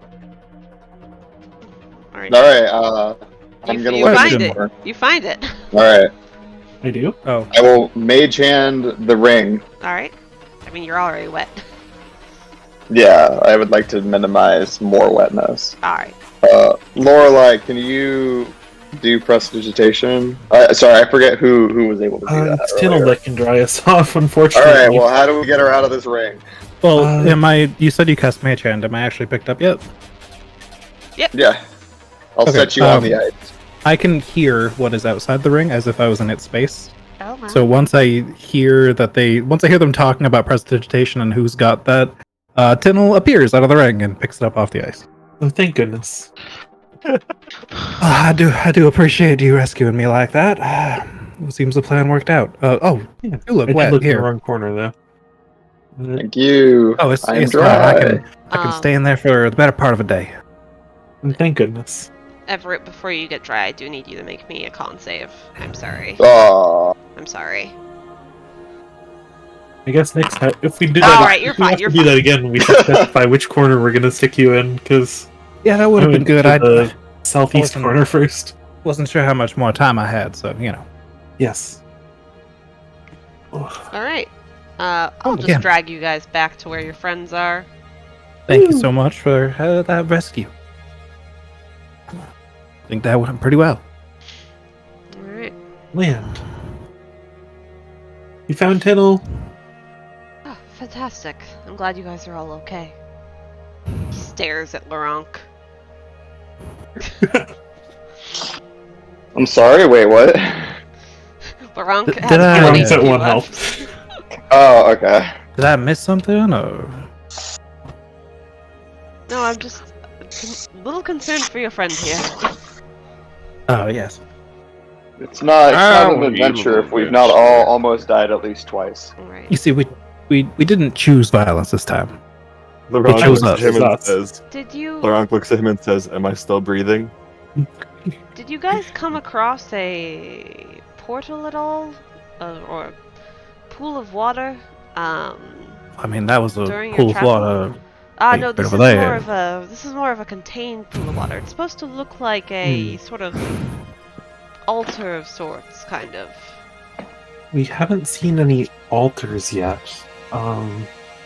Alright. Alright, I'm gonna you look at find this it. corner. You find it. Alright. I do? Oh, I will mage hand the ring. Alright. I mean, you're already wet. Yeah, I would like to minimize more wetness. Alright. Lorelei, can you do prestidigitation? Sorry, I forget who was able to do that. It's Tynyl earlier. that can dry us off, unfortunately. Alright, well, how do we get her out of this ring? well, Uh, you said you cast Mage Hand. Am I actually picked up yet? Yeah. I'll Okay, set you on the ice. I can hear what is outside the ring as if I was in its space. Oh, wow. So once I hear them talking about prestidigitation and who's got that, Tynyl appears out of the ring and picks it up off the ice. Oh, thank goodness. I do appreciate you rescuing me like that. it seems the plan worked out. Oh, Yeah. you look I did wet look in the here. wrong corner though. Thank you. Oh, it's I'm fine. dry. I can stay in there for the better part of a day. Thank goodness. Everett, before you get dry, I do need you to make me a con save. I'm sorry. Aw. I'm sorry. I guess next time, if we do that, Alright, you're if we have fine, you're to do that again, we should specify which corner we're gonna stick you in, because Yeah, that would have been good. the southeast wasn't- corner first. Wasn't sure how much more time I had, so you know. Yes. Alright. I'll just again. drag you guys back to where your friends are. Thank you so much for that rescue. I think that went pretty well. Alright. Land. You found Tynyl. Oh, fantastic. I'm glad you guys are all okay. He stares at Luronk. I'm sorry, wait, what? Luronk Did has I- one Luronk's at HP one left. Oh, okay. Did I miss something, or? No, I'm just a little concerned for your friend here. Oh yes. It's not an you adventure if we've bitch. not all almost died at least twice. Alright. You see, we didn't choose violence this time. Laurent chose looks at us. him and Us. says, Did you Laurent looks at him and says, "Am I still breathing?" did you guys come across a portal at all? Or a pool of water? I mean, that was a During your pool of travel? water. Like, No, right this is over there. more of a contained pool of water. It's supposed to look like a sort of altar of sorts, kind of. We haven't seen any altars yet.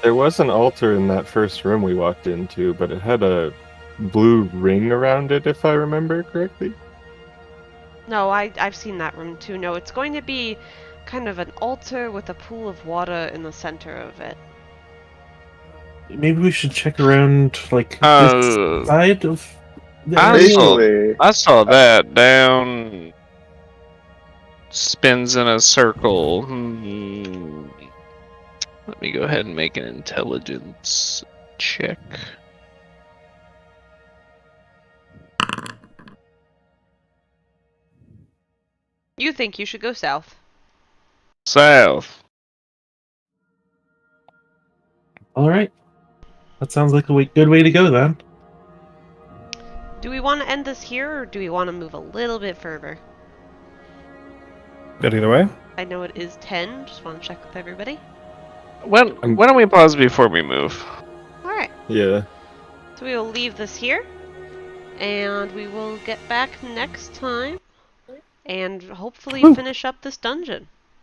There was an altar in that first room we walked into, but it had a blue ring around it, if I remember correctly. No, I've seen that room too. No, it's going to be kind of an altar with a pool of water in the center of it. Maybe we should check around, like, Uh, this side of the I area. saw- Basically, I saw that down. Spins in a circle. Let me go ahead and make an intelligence check. You think you should go south? South. Alright. That sounds like a good way to go, then. Do we want to end this here, or do we want to move a little bit further? Good either way. I know it is 10. Just want to check with everybody. Why don't we pause before we move? Alright. Yeah. So we will leave this here, and we will get back next time, and hopefully finish up this dungeon.